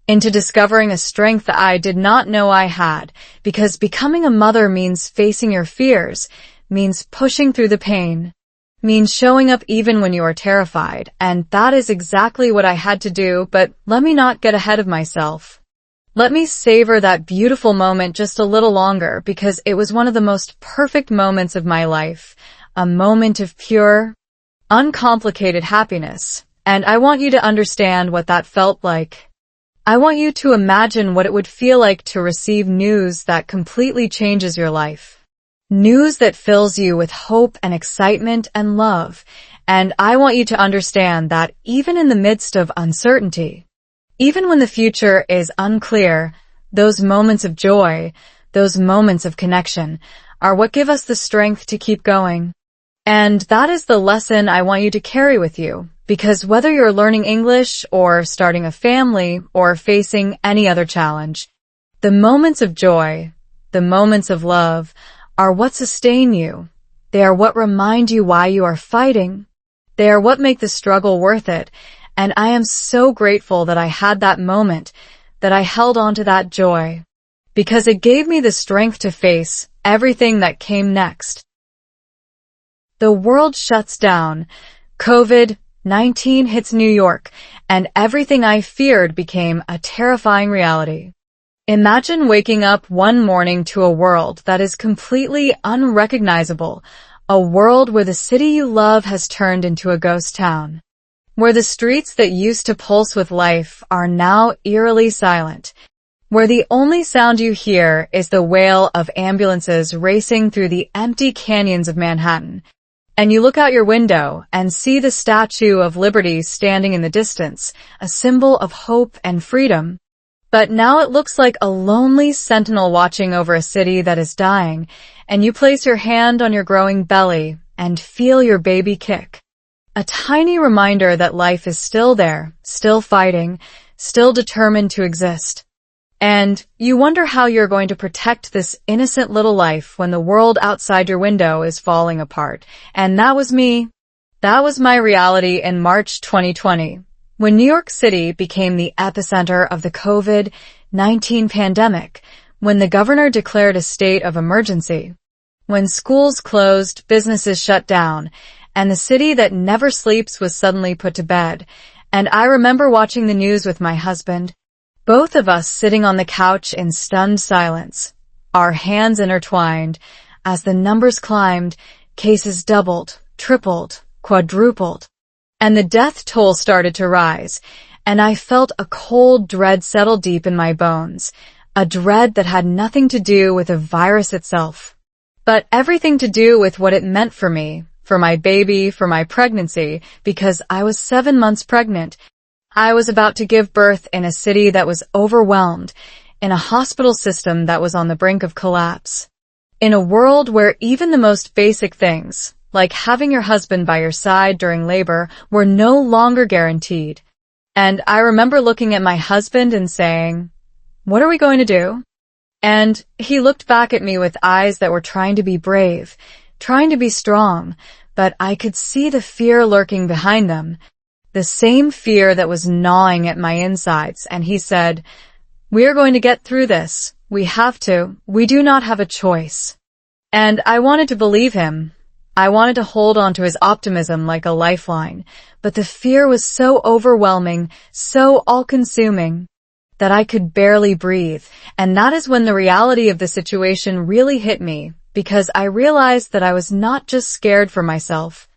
into discovering a strength that I did not know I had, because becoming a mother means facing your fears, means pushing through the pain, means showing up even when you are terrified, and that is exactly what I had to do, but let me not get ahead of myself. Let me savor that beautiful moment just a little longer because it was one of the most perfect moments of my life, a moment of pure, uncomplicated happiness, and I want you to understand what that felt like. I want you to imagine what it would feel like to receive news that completely changes your life. News that fills you with hope and excitement and love. And I want you to understand that even in the midst of uncertainty, even when the future is unclear, those moments of joy, those moments of connection, are what give us the strength to keep going. And that is the lesson I want you to carry with you, because whether you're learning English or starting a family or facing any other challenge, the moments of joy, the moments of love, are what sustain you. They are what remind you why you are fighting. They are what make the struggle worth it. And I am so grateful that I had that moment, that I held on to that joy, because it gave me the strength to face everything that came next. The world shuts down. COVID-19 hits New York, and everything I feared became a terrifying reality. Imagine waking up one morning to a world that is completely unrecognizable, a world where the city you love has turned into a ghost town, where the streets that used to pulse with life are now eerily silent, where the only sound you hear is the wail of ambulances racing through the empty canyons of Manhattan, and you look out your window and see the Statue of Liberty standing in the distance, a symbol of hope and freedom. But now it looks like a lonely sentinel watching over a city that is dying, and you place your hand on your growing belly and feel your baby kick. A tiny reminder that life is still there, still fighting, still determined to exist. And you wonder how you're going to protect this innocent little life when the world outside your window is falling apart. And that was me. That was my reality in March 2020, when New York City became the epicenter of the COVID-19 pandemic, when the governor declared a state of emergency, when schools closed, businesses shut down, and the city that never sleeps was suddenly put to bed. And I remember watching the news with my husband, both of us sitting on the couch in stunned silence, our hands intertwined, as the numbers climbed, cases doubled, tripled, quadrupled, and the death toll started to rise, and I felt a cold dread settle deep in my bones, a dread that had nothing to do with the virus itself, but everything to do with what it meant for me, for my baby, for my pregnancy, because I was 7 months pregnant. I was about to give birth in a city that was overwhelmed, in a hospital system that was on the brink of collapse, in a world where even the most basic things, like having your husband by your side during labor, were no longer guaranteed. And I remember looking at my husband and saying, "What are we going to do?" And he looked back at me with eyes that were trying to be brave, trying to be strong, but I could see the fear lurking behind them, the same fear that was gnawing at my insides, and he said, "We are going to get through this. We have to. We do not have a choice." And I wanted to believe him. I wanted to hold on to his optimism like a lifeline, but the fear was so overwhelming, so all-consuming, that I could barely breathe. And that is when the reality of the situation really hit me, because I realized that I was not just scared for myself.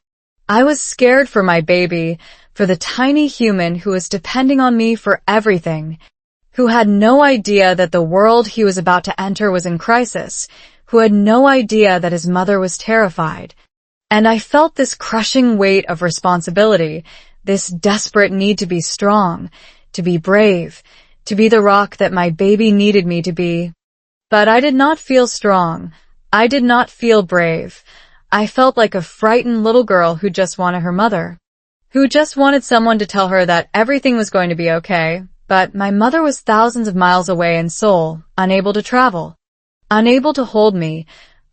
I was scared for my baby, for the tiny human who was depending on me for everything, who had no idea that the world he was about to enter was in crisis, who had no idea that his mother was terrified. And I felt this crushing weight of responsibility, this desperate need to be strong, to be brave, to be the rock that my baby needed me to be. But I did not feel strong. I did not feel brave. I felt like a frightened little girl who just wanted her mother, who just wanted someone to tell her that everything was going to be okay. But my mother was thousands of miles away in Seoul, unable to travel, unable to hold me,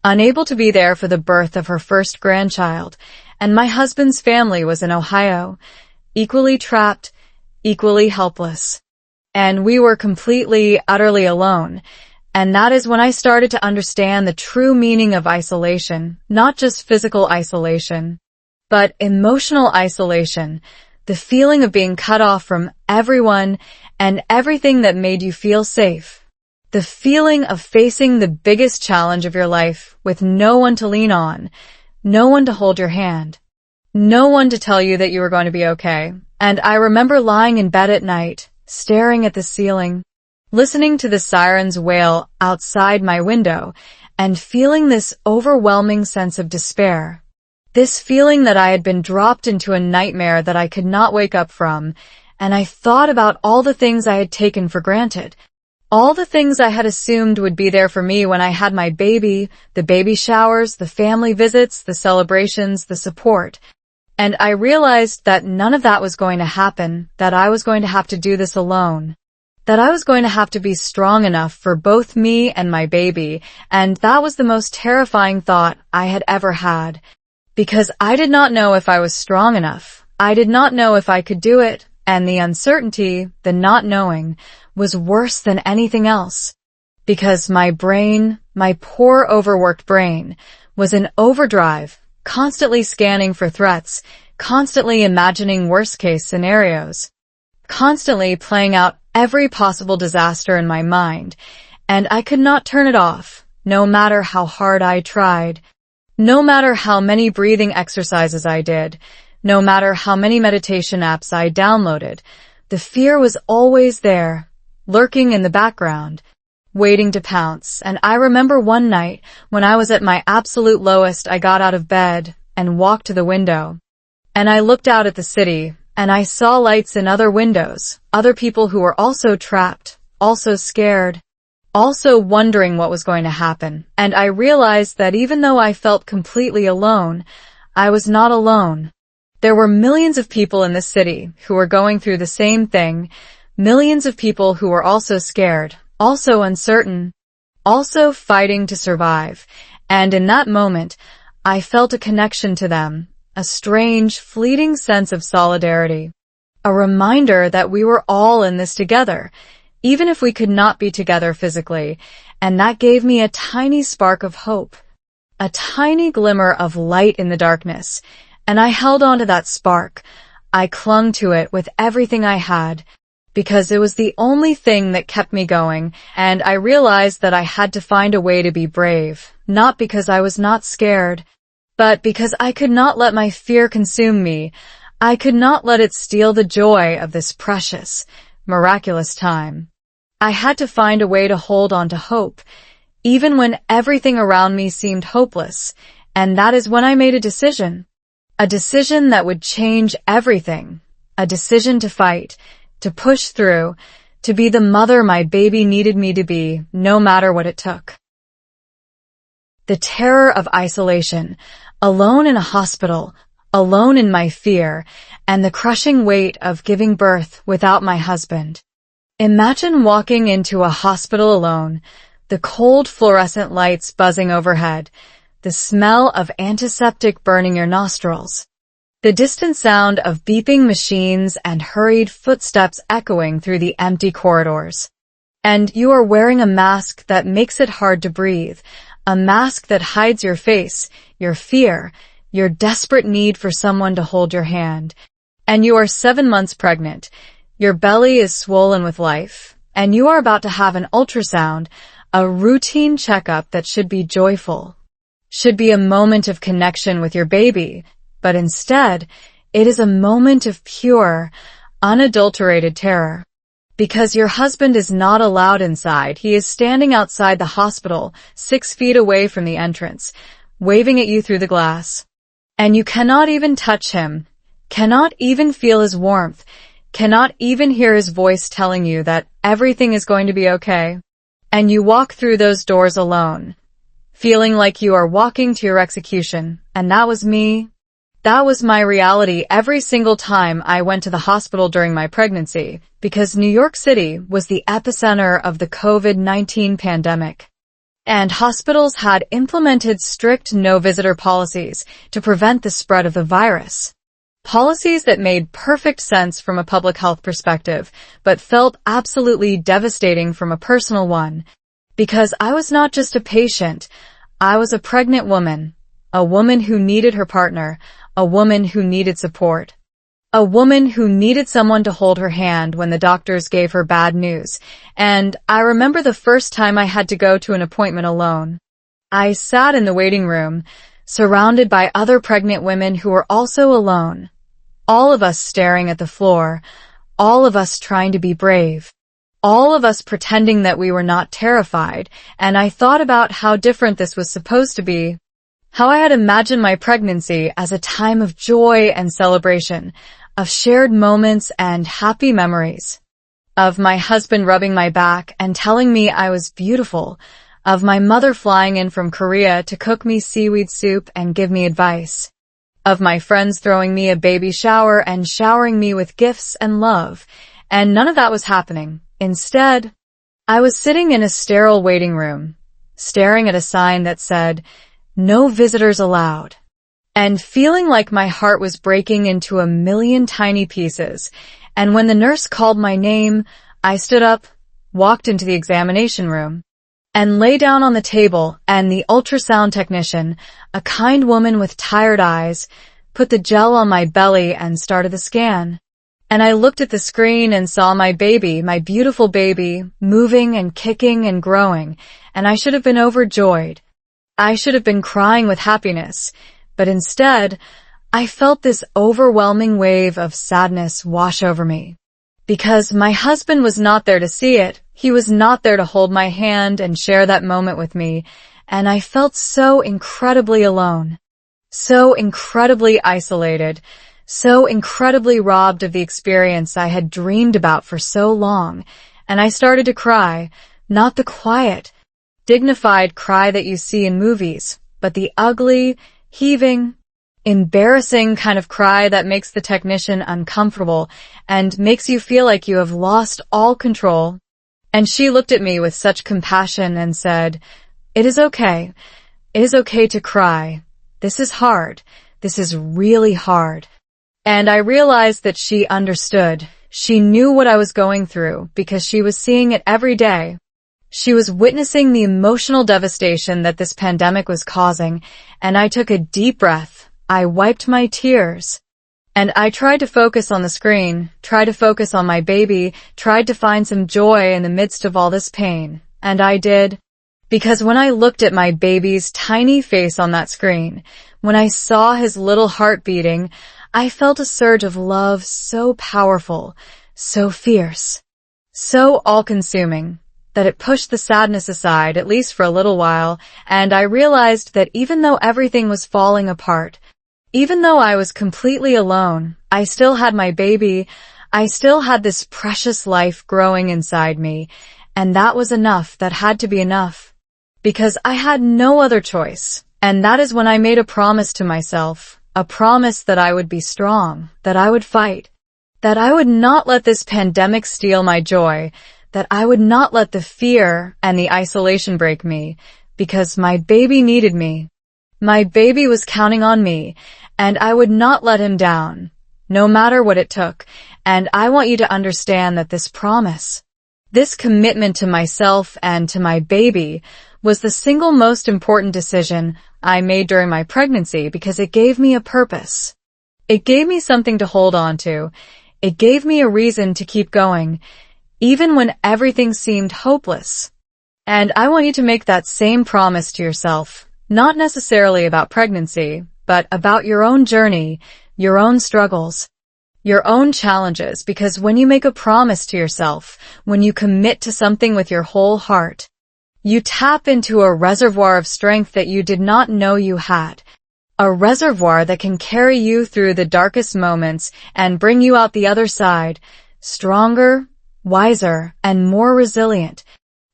unable to be there for the birth of her first grandchild, and my husband's family was in Ohio, equally trapped, equally helpless. And we were completely, utterly alone. And that is when I started to understand the true meaning of isolation, not just physical isolation, But emotional isolation, the feeling of being cut off from everyone and everything that made you feel safe. The feeling of facing the biggest challenge of your life with no one to lean on, no one to hold your hand, no one to tell you that you were going to be okay. And I remember lying in bed at night, staring at the ceiling, listening to the sirens wail outside my window, and feeling this overwhelming sense of despair. This feeling that I had been dropped into a nightmare that I could not wake up from, and I thought about all the things I had taken for granted. All the things I had assumed would be there for me when I had my baby, the baby showers, the family visits, the celebrations, the support. And I realized that none of that was going to happen, that I was going to have to do this alone, that I was going to have to be strong enough for both me and my baby, and that was the most terrifying thought I had ever had. Because I did not know if I was strong enough. I did not know if I could do it, and the uncertainty, the not knowing, was worse than anything else. Because my brain, my poor overworked brain, was in overdrive, constantly scanning for threats, constantly imagining worst-case scenarios, constantly playing out every possible disaster in my mind, and I could not turn it off, no matter how hard I tried, no matter how many breathing exercises I did, no matter how many meditation apps I downloaded. The fear was always there, lurking in the background, waiting to pounce. And I remember one night when I was at my absolute lowest, I got out of bed and walked to the window. And I looked out at the city, and I saw lights in other windows, other people who were also trapped, also scared, also wondering what was going to happen. And I realized that even though I felt completely alone, I was not alone. There were millions of people in this city who were going through the same thing, millions of people who were also scared, also uncertain, also fighting to survive. And in that moment, I felt a connection to them, a strange, fleeting sense of solidarity, a reminder that we were all in this together, even if we could not be together physically, and that gave me a tiny spark of hope, a tiny glimmer of light in the darkness, and I held on to that spark. I clung to it with everything I had, because it was the only thing that kept me going, and I realized that I had to find a way to be brave, not because I was not scared, but because I could not let my fear consume me. I could not let it steal the joy of this precious, miraculous time. I had to find a way to hold on to hope, even when everything around me seemed hopeless, and that is when I made a decision that would change everything, a decision to fight, to push through, to be the mother my baby needed me to be, no matter what it took. The terror of isolation, alone in a hospital, alone in my fear, and the crushing weight of giving birth without my husband. Imagine walking into a hospital alone, the cold fluorescent lights buzzing overhead, the smell of antiseptic burning your nostrils, the distant sound of beeping machines and hurried footsteps echoing through the empty corridors. And you are wearing a mask that makes it hard to breathe, a mask that hides your face, your fear, your desperate need for someone to hold your hand. And you are 7 months pregnant. Your belly is swollen with life, and you are about to have an ultrasound, a routine checkup that should be joyful, should be a moment of connection with your baby, but instead, it is a moment of pure, unadulterated terror. Because your husband is not allowed inside, he is standing outside the hospital, 6 feet away from the entrance, waving at you through the glass. And you cannot even touch him, cannot even feel his warmth, cannot even hear his voice telling you that everything is going to be okay. And you walk through those doors alone, feeling like you are walking to your execution. And that was me. That was my reality every single time I went to the hospital during my pregnancy, because New York City was the epicenter of the COVID-19 pandemic. And hospitals had implemented strict no-visitor policies to prevent the spread of the virus. Policies that made perfect sense from a public health perspective, but felt absolutely devastating from a personal one. Because I was not just a patient, I was a pregnant woman, a woman who needed her partner, a woman who needed support. A woman who needed someone to hold her hand when the doctors gave her bad news. And I remember the first time I had to go to an appointment alone. I sat in the waiting room, surrounded by other pregnant women who were also alone. All of us staring at the floor, all of us trying to be brave, all of us pretending that we were not terrified, and I thought about how different this was supposed to be. How I had imagined my pregnancy as a time of joy and celebration, of shared moments and happy memories, of my husband rubbing my back and telling me I was beautiful, of my mother flying in from Korea to cook me seaweed soup and give me advice, of my friends throwing me a baby shower and showering me with gifts and love, and none of that was happening. Instead, I was sitting in a sterile waiting room, staring at a sign that said, "No visitors allowed," and feeling like my heart was breaking into a million tiny pieces. And when the nurse called my name, I stood up, walked into the examination room, and lay down on the table, and the ultrasound technician, a kind woman with tired eyes, put the gel on my belly and started the scan. And I looked at the screen and saw my baby, my beautiful baby, moving and kicking and growing, and I should have been overjoyed. I should have been crying with happiness, but instead, I felt this overwhelming wave of sadness wash over me. Because my husband was not there to see it, he was not there to hold my hand and share that moment with me, and I felt so incredibly alone, so incredibly isolated, so incredibly robbed of the experience I had dreamed about for so long, and I started to cry, not the quiet, dignified cry that you see in movies, but the ugly, heaving, embarrassing kind of cry that makes the technician uncomfortable and makes you feel like you have lost all control. And she looked at me with such compassion and said, "It is okay. It is okay to cry. This is hard. This is really hard." And I realized that she understood. She knew what I was going through because she was seeing it every day. She was witnessing the emotional devastation that this pandemic was causing, and I took a deep breath. I wiped my tears, and I tried to focus on the screen, tried to focus on my baby, tried to find some joy in the midst of all this pain. And I did. Because when I looked at my baby's tiny face on that screen, when I saw his little heart beating, I felt a surge of love so powerful, so fierce, so all-consuming, that it pushed the sadness aside, at least for a little while, and I realized that even though everything was falling apart, even though I was completely alone, I still had my baby, I still had this precious life growing inside me, and that was enough, that had to be enough. Because I had no other choice, and that is when I made a promise to myself, a promise that I would be strong, that I would fight, that I would not let this pandemic steal my joy, that I would not let the fear and the isolation break me, because my baby needed me. My baby was counting on me, and I would not let him down, no matter what it took. And I want you to understand that this promise, this commitment to myself and to my baby, was the single most important decision I made during my pregnancy because it gave me a purpose. It gave me something to hold on to. It gave me a reason to keep going, even when everything seemed hopeless. And I want you to make that same promise to yourself, not necessarily about pregnancy, but about your own journey, your own struggles, your own challenges, because when you make a promise to yourself, when you commit to something with your whole heart, you tap into a reservoir of strength that you did not know you had. A reservoir that can carry you through the darkest moments and bring you out the other side, stronger, wiser, and more resilient.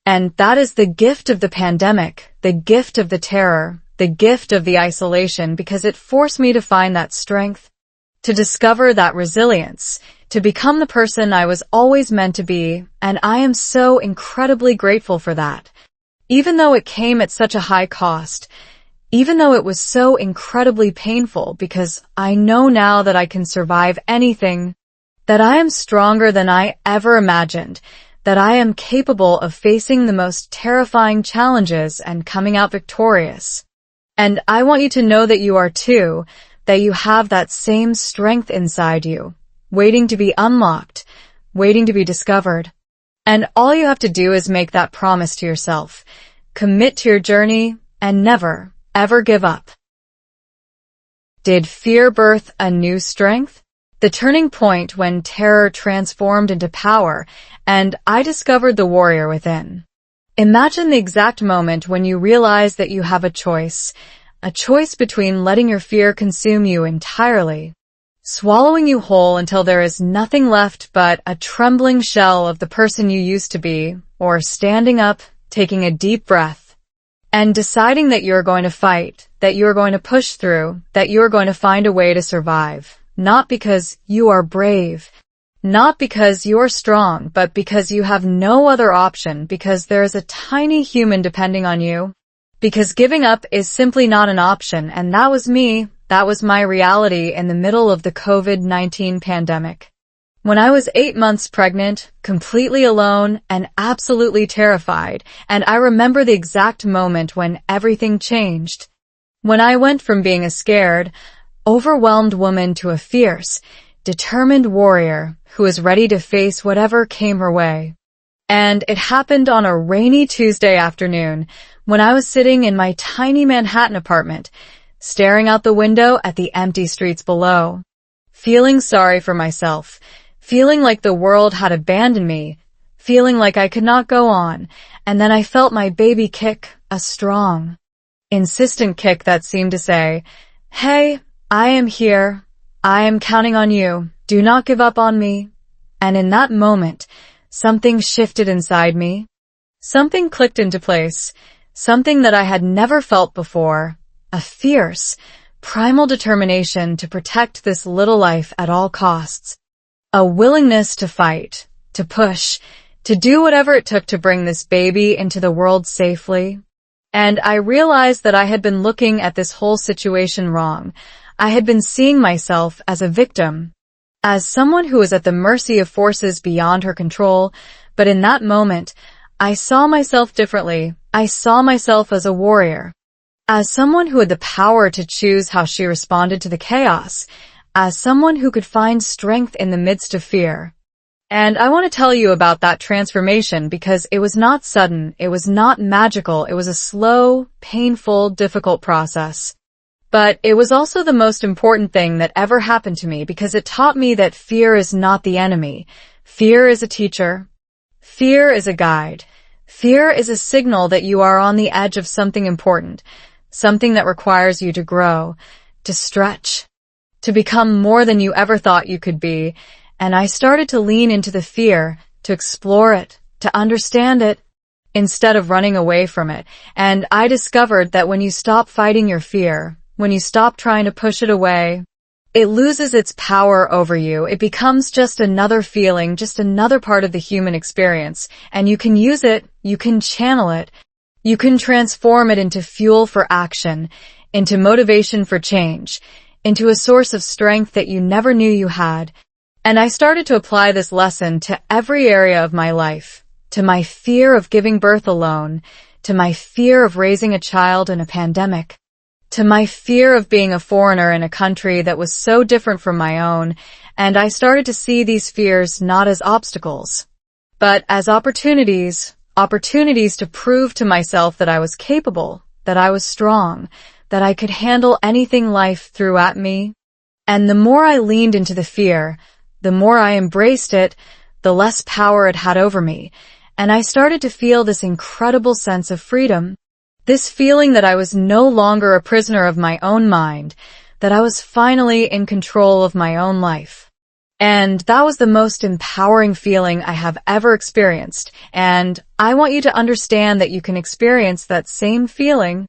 And that is the gift of the pandemic, the gift of the terror, the gift of the isolation, because it forced me to find that strength, to discover that resilience, to become the person I was always meant to be, and I am so incredibly grateful for that. Even though it came at such a high cost, even though it was so incredibly painful, because I know now that I can survive anything, that I am stronger than I ever imagined, that I am capable of facing the most terrifying challenges and coming out victorious. And I want you to know that you are too, that you have that same strength inside you, waiting to be unlocked, waiting to be discovered. And all you have to do is make that promise to yourself, commit to your journey, and never, ever give up. Did fear birth a new strength? The turning point when terror transformed into power, and I discovered the warrior within. Imagine the exact moment when you realize that you have a choice between letting your fear consume you entirely, swallowing you whole until there is nothing left but a trembling shell of the person you used to be, or standing up, taking a deep breath, and deciding that you're going to fight, that you're going to push through, that you're going to find a way to survive. Not because you are brave, not because you're strong, but because you have no other option, because there is a tiny human depending on you. Because giving up is simply not an option, and that was me. That was my reality in the middle of the COVID-19 pandemic. When I was 8 months pregnant, completely alone, and absolutely terrified, and I remember the exact moment when everything changed. When I went from being a scared, overwhelmed woman to a fierce, determined warrior who was ready to face whatever came her way. And it happened on a rainy Tuesday afternoon when I was sitting in my tiny Manhattan apartment, staring out the window at the empty streets below, feeling sorry for myself, feeling like the world had abandoned me, feeling like I could not go on, and then I felt my baby kick, a strong, insistent kick that seemed to say, "Hey, I am here. I am counting on you. Do not give up on me." And in that moment, something shifted inside me. Something clicked into place. Something that I had never felt before. A fierce, primal determination to protect this little life at all costs. A willingness to fight, to push, to do whatever it took to bring this baby into the world safely. And I realized that I had been looking at this whole situation wrong. I had been seeing myself as a victim, as someone who was at the mercy of forces beyond her control, but in that moment, I saw myself differently. I saw myself as a warrior, as someone who had the power to choose how she responded to the chaos, as someone who could find strength in the midst of fear. And I want to tell you about that transformation because it was not sudden, it was not magical, it was a slow, painful, difficult process. But it was also the most important thing that ever happened to me because it taught me that fear is not the enemy. Fear is a teacher. Fear is a guide. Fear is a signal that you are on the edge of something important, something that requires you to grow, to stretch, to become more than you ever thought you could be. And I started to lean into the fear, to explore it, to understand it, instead of running away from it. And I discovered that when you stop fighting your fear, when you stop trying to push it away, it loses its power over you. It becomes just another feeling, just another part of the human experience. And you can use it, you can channel it, you can transform it into fuel for action, into motivation for change, into a source of strength that you never knew you had. And I started to apply this lesson to every area of my life, to my fear of giving birth alone, to my fear of raising a child in a pandemic, to my fear of being a foreigner in a country that was so different from my own, and I started to see these fears not as obstacles, but as opportunities to prove to myself that I was capable, that I was strong, that I could handle anything life threw at me. And the more I leaned into the fear, the more I embraced it, the less power it had over me, and I started to feel this incredible sense of freedom. This feeling that I was no longer a prisoner of my own mind, that I was finally in control of my own life. And that was the most empowering feeling I have ever experienced. And I want you to understand that you can experience that same feeling,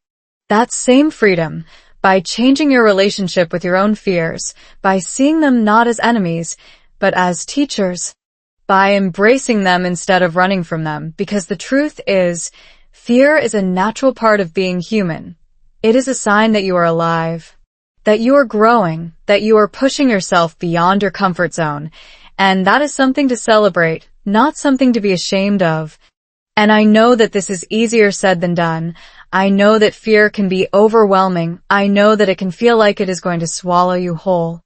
that same freedom, by changing your relationship with your own fears, by seeing them not as enemies, but as teachers, by embracing them instead of running from them. Because the truth is, fear is a natural part of being human. It is a sign that you are alive, that you are growing, that you are pushing yourself beyond your comfort zone. And that is something to celebrate, not something to be ashamed of. And I know that this is easier said than done. I know that fear can be overwhelming. I know that it can feel like it is going to swallow you whole.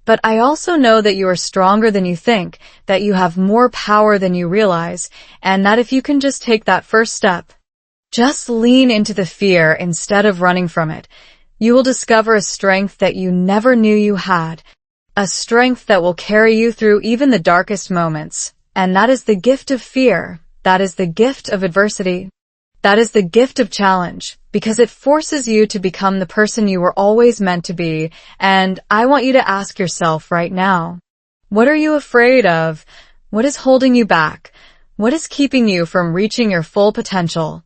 But I also know that you are stronger than you think, that you have more power than you realize, and that if you can just take that first step, just lean into the fear instead of running from it, you will discover a strength that you never knew you had, a strength that will carry you through even the darkest moments. And that is the gift of fear. That is the gift of adversity. That is the gift of challenge, because it forces you to become the person you were always meant to be. And I want you to ask yourself right now, what are you afraid of? What is holding you back? What is keeping you from reaching your full potential?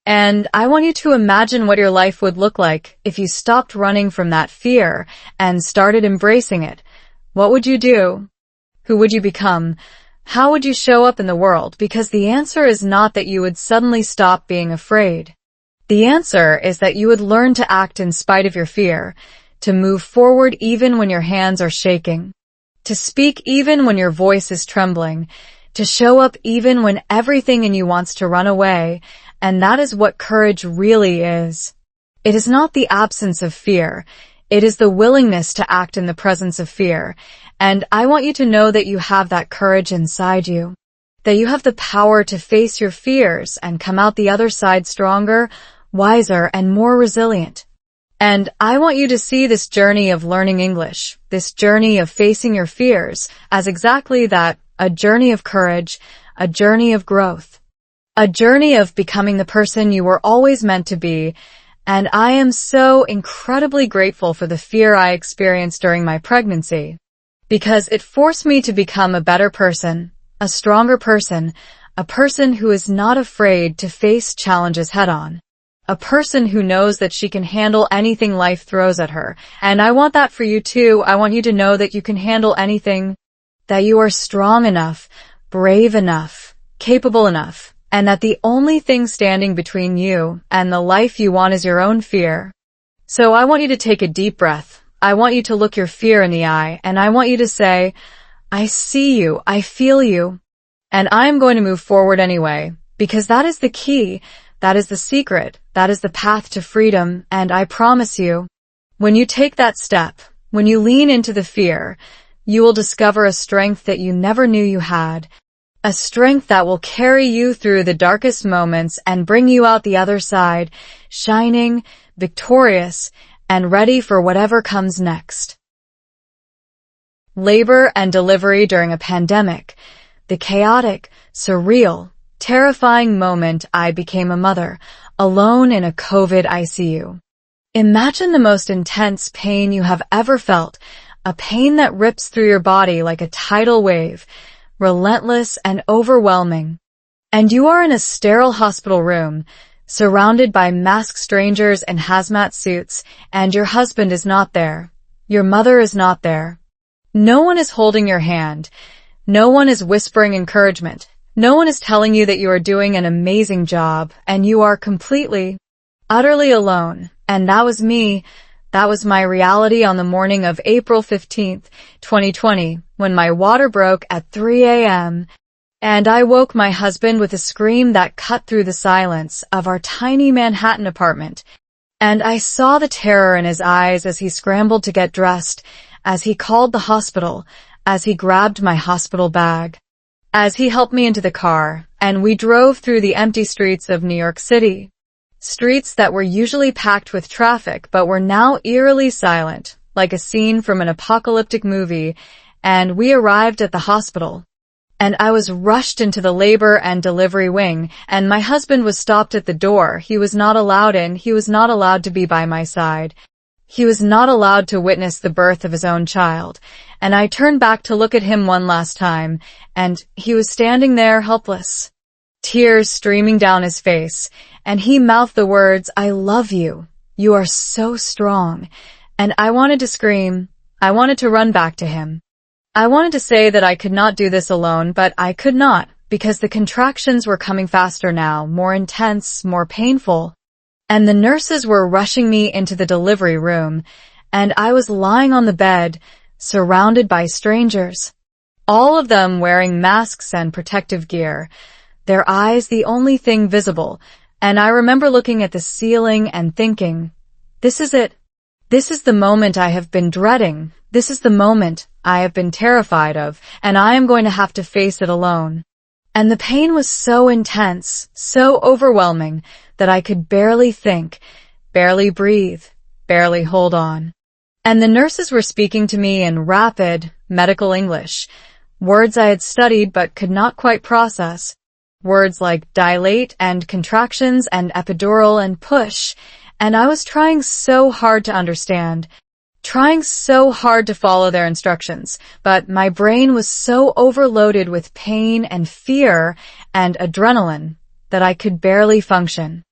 And I want you to imagine what your life would look like if you stopped running from that fear and started embracing it. What would you do? Who would you become? How would you show up in the world? Because the answer is not that you would suddenly stop being afraid. The answer is that you would learn to act in spite of your fear, to move forward even when your hands are shaking, to speak even when your voice is trembling, to show up even when everything in you wants to run away. And that is what courage really is. It is not the absence of fear. It is the willingness to act in the presence of fear. And I want you to know that you have that courage inside you, that you have the power to face your fears and come out the other side stronger, wiser, and more resilient. And I want you to see this journey of learning English, this journey of facing your fears, as exactly that, a journey of courage, a journey of growth, a journey of becoming the person you were always meant to be. And I am so incredibly grateful for the fear I experienced during my pregnancy, because it forced me to become a better person, a stronger person, a person who is not afraid to face challenges head-on, a person who knows that she can handle anything life throws at her. And I want that for you too. I want you to know that you can handle anything, that you are strong enough, brave enough, capable enough, and that the only thing standing between you and the life you want is your own fear. So I want you to take a deep breath. I want you to look your fear in the eye, and I want you to say, I see you, I feel you, and I am going to move forward anyway, because that is the key, that is the secret, that is the path to freedom. And I promise you, when you take that step, when you lean into the fear, you will discover a strength that you never knew you had, a strength that will carry you through the darkest moments and bring you out the other side, shining, victorious, and ready for whatever comes next. Labor and delivery during a pandemic. The chaotic, surreal, terrifying moment I became a mother, alone in a COVID ICU. Imagine the most intense pain you have ever felt, a pain that rips through your body like a tidal wave, relentless and overwhelming. And you are in a sterile hospital room, surrounded by masked strangers in hazmat suits, and your husband is not there. Your mother is not there. No one is holding your hand. No one is whispering encouragement. No one is telling you that you are doing an amazing job, and you are completely, utterly alone. And that was me. That was my reality on the morning of April 15th, 2020, when my water broke at 3 a.m., and I woke my husband with a scream that cut through the silence of our tiny Manhattan apartment. And I saw the terror in his eyes as he scrambled to get dressed, as he called the hospital, as he grabbed my hospital bag, as he helped me into the car, and we drove through the empty streets of New York City. Streets that were usually packed with traffic but were now eerily silent, like a scene from an apocalyptic movie. And we arrived at the hospital, and I was rushed into the labor and delivery wing, and my husband was stopped at the door. He was not allowed in. He was not allowed to be by my side. He was not allowed to witness the birth of his own child. And I turned back to look at him one last time, and he was standing there helpless, tears streaming down his face, and he mouthed the words, I love you. You are so strong. And I wanted to scream. I wanted to run back to him. I wanted to say that I could not do this alone, but I could not, because the contractions were coming faster now, more intense, more painful. And the nurses were rushing me into the delivery room, and I was lying on the bed, surrounded by strangers, all of them wearing masks and protective gear, their eyes the only thing visible, And I remember looking at the ceiling and thinking, this is it. This is the moment I have been dreading. This is the moment I have been terrified of, and I am going to have to face it alone. And the pain was so intense, so overwhelming, that I could barely think, barely breathe, barely hold on. And the nurses were speaking to me in rapid medical English, words I had studied but could not quite process. Words like dilate and contractions and epidural and push, and I was trying so hard to understand, trying so hard to follow their instructions, but my brain was so overloaded with pain and fear and adrenaline that I could barely function.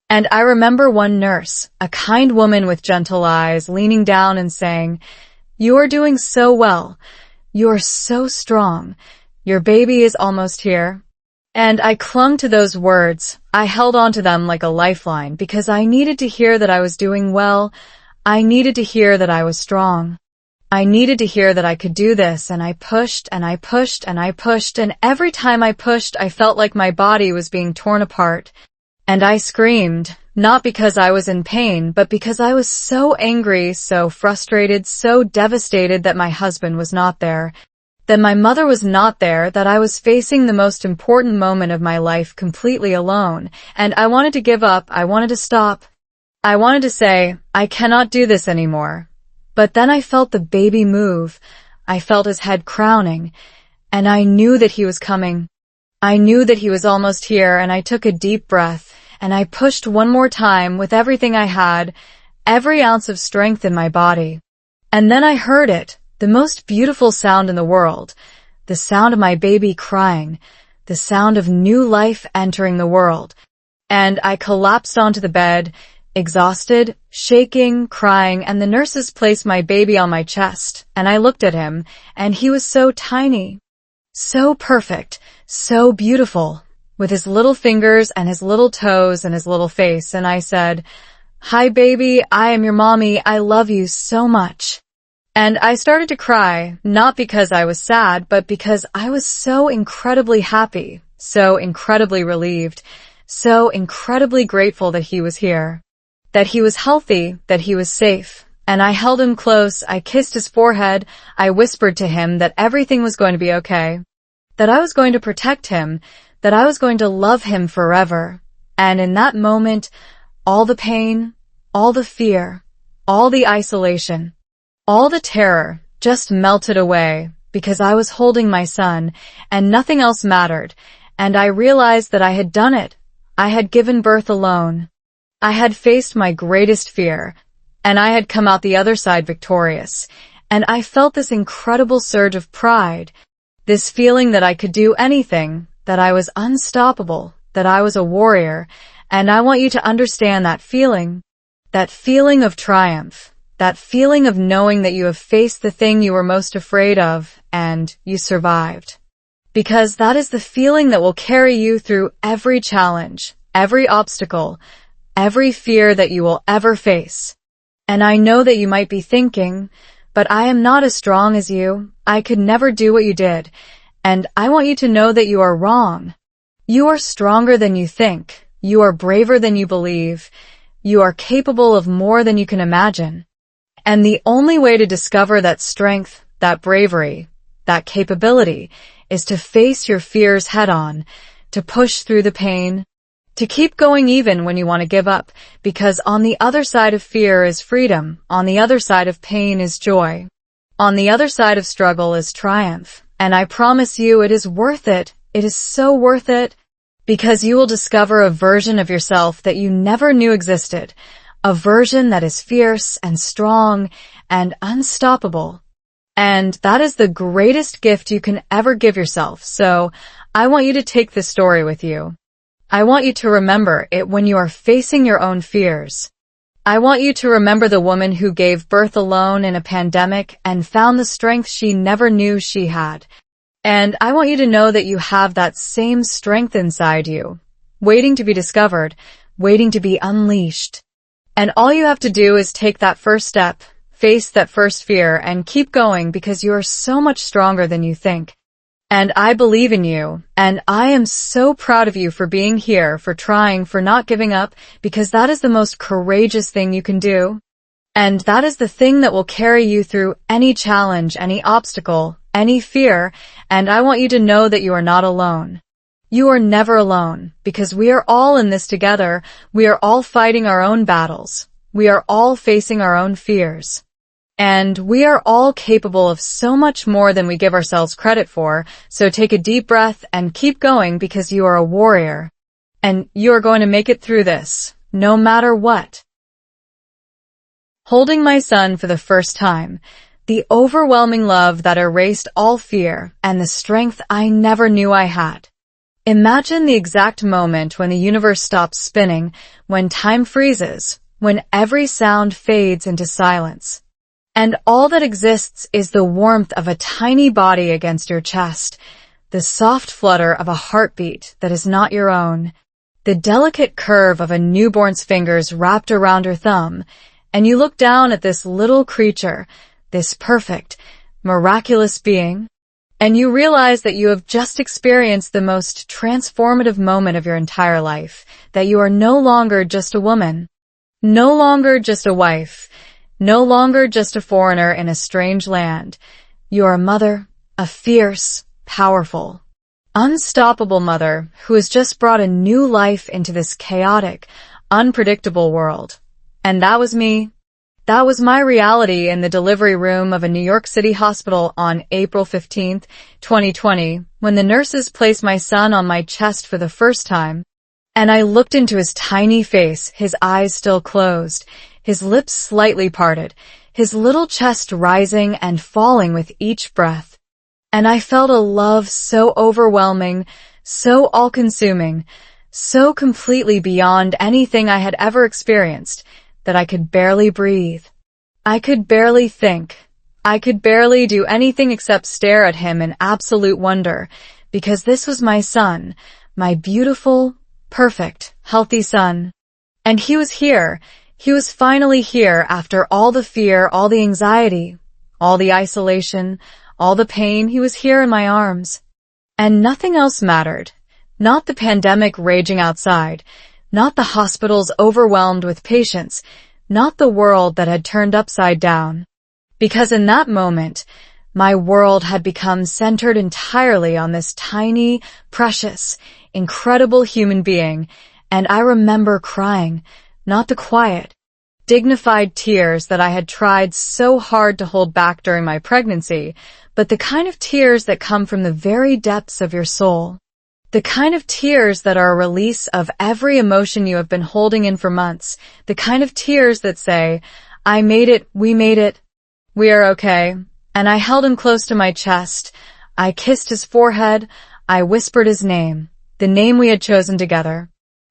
And I remember one nurse, a kind woman with gentle eyes, leaning down and saying, "You are doing so well. You are so strong. Your baby is almost here." And I clung to those words. I held on to them like a lifeline because I needed to hear that I was doing well. I needed to hear that I was strong. I needed to hear that I could do this, and I pushed and I pushed and I pushed, and every time I pushed, I felt like my body was being torn apart. And I screamed, not because I was in pain, but because I was so angry, so frustrated, so devastated that my husband was not there, that my mother was not there, that I was facing the most important moment of my life completely alone, and I wanted to give up, I wanted to stop. I wanted to say, I cannot do this anymore. But then I felt the baby move. I felt his head crowning, and I knew that he was coming. I knew that he was almost here, and I took a deep breath, and I pushed one more time with everything I had, every ounce of strength in my body. And then I heard it, the most beautiful sound in the world, the sound of my baby crying, the sound of new life entering the world. And I collapsed onto the bed, exhausted, shaking, crying, and the nurses placed my baby on my chest, and I looked at him, and he was so tiny, so perfect, so beautiful, with his little fingers and his little toes and his little face, and I said, "Hi baby, I am your mommy, I love you so much." And I started to cry, not because I was sad, but because I was so incredibly happy, so incredibly relieved, so incredibly grateful that he was here, that he was healthy, that he was safe. And I held him close, I kissed his forehead, I whispered to him that everything was going to be okay, that I was going to protect him, that I was going to love him forever. And in that moment, all the pain, all the fear, all the isolation, all the terror just melted away because I was holding my son and nothing else mattered, and I realized that I had done it. I had given birth alone. I had faced my greatest fear, and I had come out the other side victorious, and I felt this incredible surge of pride, this feeling that I could do anything, that I was unstoppable, that I was a warrior, and I want you to understand that feeling of triumph. That feeling of knowing that you have faced the thing you were most afraid of, and you survived. Because that is the feeling that will carry you through every challenge, every obstacle, every fear that you will ever face. And I know that you might be thinking, but I am not as strong as you. I could never do what you did. And I want you to know that you are wrong. You are stronger than you think. You are braver than you believe. You are capable of more than you can imagine. And the only way to discover that strength, that bravery, that capability, is to face your fears head-on, to push through the pain, to keep going even when you want to give up, because on the other side of fear is freedom, on the other side of pain is joy, on the other side of struggle is triumph. And I promise you it is worth it. It is so worth it, because you will discover a version of yourself that you never knew existed. A version that is fierce and strong and unstoppable. And that is the greatest gift you can ever give yourself. So I want you to take this story with you. I want you to remember it when you are facing your own fears. I want you to remember the woman who gave birth alone in a pandemic and found the strength she never knew she had. And I want you to know that you have that same strength inside you, waiting to be discovered, waiting to be unleashed. And all you have to do is take that first step, face that first fear, and keep going because you are so much stronger than you think. And I believe in you, and I am so proud of you for being here, for trying, for not giving up, because that is the most courageous thing you can do. And that is the thing that will carry you through any challenge, any obstacle, any fear, and I want you to know that you are not alone. You are never alone, because we are all in this together. We are all fighting our own battles. We are all facing our own fears. And we are all capable of so much more than we give ourselves credit for, so take a deep breath and keep going because you are a warrior. And you are going to make it through this, no matter what. Holding my son for the first time, the overwhelming love that erased all fear and the strength I never knew I had. Imagine the exact moment when the universe stops spinning, when time freezes, when every sound fades into silence. And all that exists is the warmth of a tiny body against your chest, the soft flutter of a heartbeat that is not your own, the delicate curve of a newborn's fingers wrapped around her thumb, and you look down at this little creature, this perfect, miraculous being, and you realize that you have just experienced the most transformative moment of your entire life, that you are no longer just a woman, no longer just a wife, no longer just a foreigner in a strange land. You are a mother, a fierce, powerful, unstoppable mother who has just brought a new life into this chaotic, unpredictable world. And that was me. That was my reality in the delivery room of a New York City hospital on April 15th, 2020, when the nurses placed my son on my chest for the first time. And I looked into his tiny face, his eyes still closed, his lips slightly parted, his little chest rising and falling with each breath. And I felt a love so overwhelming, so all-consuming, so completely beyond anything I had ever experienced, that I could barely breathe. I could barely think. I could barely do anything except stare at him in absolute wonder, because this was my son, my beautiful, perfect, healthy son. And he was here. He was finally here after all the fear, all the anxiety, all the isolation, all the pain. He was here in my arms. And nothing else mattered. Not the pandemic raging outside, not the hospitals overwhelmed with patients, not the world that had turned upside down. Because in that moment, my world had become centered entirely on this tiny, precious, incredible human being, and I remember crying, not the quiet, dignified tears that I had tried so hard to hold back during my pregnancy, but the kind of tears that come from the very depths of your soul. The kind of tears that are a release of every emotion you have been holding in for months. The kind of tears that say, I made it, we are okay. And I held him close to my chest. I kissed his forehead. I whispered his name, the name we had chosen together.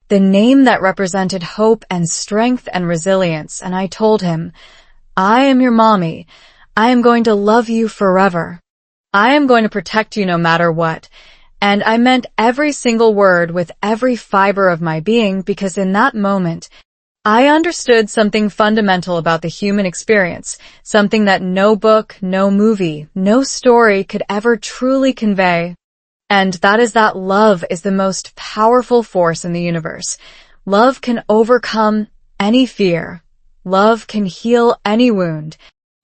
The name that represented hope and strength and resilience, and I told him, I am your mommy. I am going to love you forever. I am going to protect you no matter what. And I meant every single word with every fiber of my being, because in that moment, I understood something fundamental about the human experience, something that no book, no movie, no story could ever truly convey. And that is that love is the most powerful force in the universe. Love can overcome any fear. Love can heal any wound.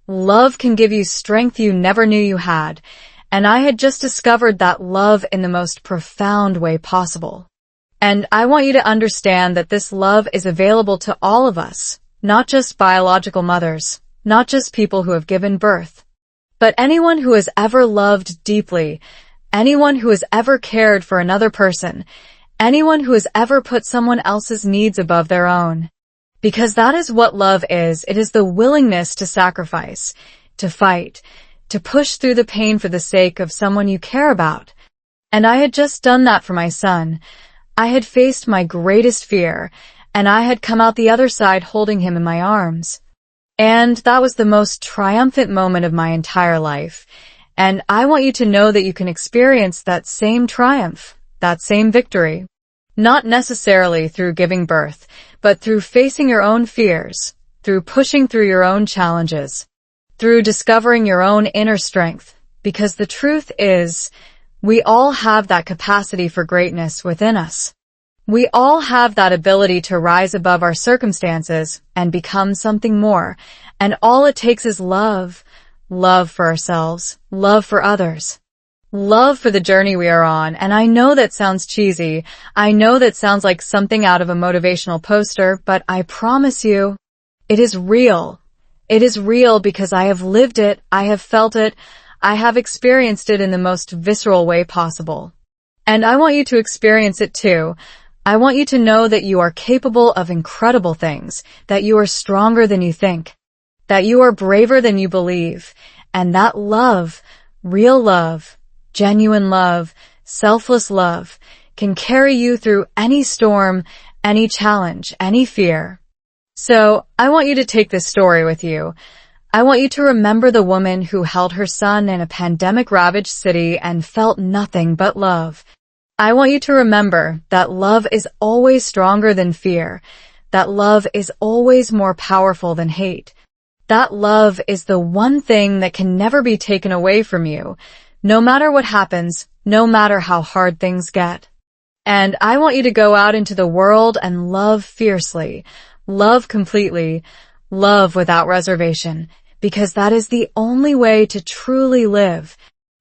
Love can give you strength you never knew you had. And I had just discovered that love in the most profound way possible. And I want you to understand that this love is available to all of us, not just biological mothers, not just people who have given birth, but anyone who has ever loved deeply, anyone who has ever cared for another person, anyone who has ever put someone else's needs above their own. Because that is what love is. It is the willingness to sacrifice, to fight, to push through the pain for the sake of someone you care about. And I had just done that for my son. I had faced my greatest fear, and I had come out the other side holding him in my arms. And that was the most triumphant moment of my entire life. And I want you to know that you can experience that same triumph, that same victory. Not necessarily through giving birth, but through facing your own fears, through pushing through your own challenges, through discovering your own inner strength. Because the truth is, We all have that capacity for greatness within us. We all have that ability to rise above our circumstances and become something more, and all it takes is love. Love for ourselves, love for others, love for the journey we are on. And I know that sounds cheesy, I know that sounds like something out of a motivational poster, but I promise you, it is real. It is real because I have lived it, I have felt it, I have experienced it in the most visceral way possible. And I want you to experience it too. I want you to know that you are capable of incredible things, that you are stronger than you think, that you are braver than you believe, and that love, real love, genuine love, selfless love, can carry you through any storm, any challenge, any fear. So, I want you to take this story with you. I want you to remember the woman who held her son in a pandemic-ravaged city and felt nothing but love. I want you to remember that love is always stronger than fear, that love is always more powerful than hate. That love is the one thing that can never be taken away from you, no matter what happens, no matter how hard things get. And I want you to go out into the world and love fiercely, love completely, love without reservation, because that is the only way to truly live.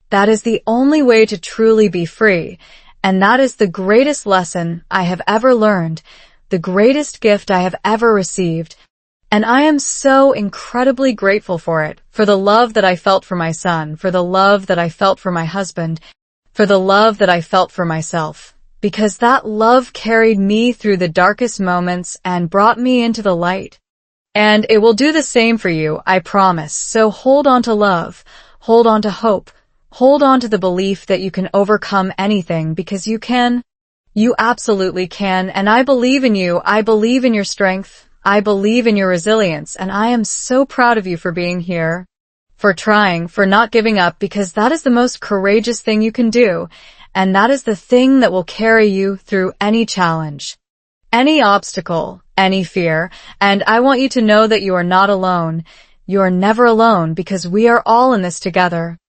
That is the only way to truly be free. And that is the greatest lesson I have ever learned, the greatest gift I have ever received. And I am so incredibly grateful for it, for the love that I felt for my son, for the love that I felt for my husband, for the love that I felt for myself. Because that love carried me through the darkest moments and brought me into the light. And it will do the same for you, I promise. So hold on to love, hold on to hope. Hold on to the belief that you can overcome anything because you can. You absolutely can, and I believe in you. I believe in your strength. I believe in your resilience, and I am so proud of you for being here, for trying, for not giving up, because that is the most courageous thing you can do, and that is the thing that will carry you through any challenge, any obstacle, any fear. And I want you to know that you are not alone. You are never alone because we are all in this together.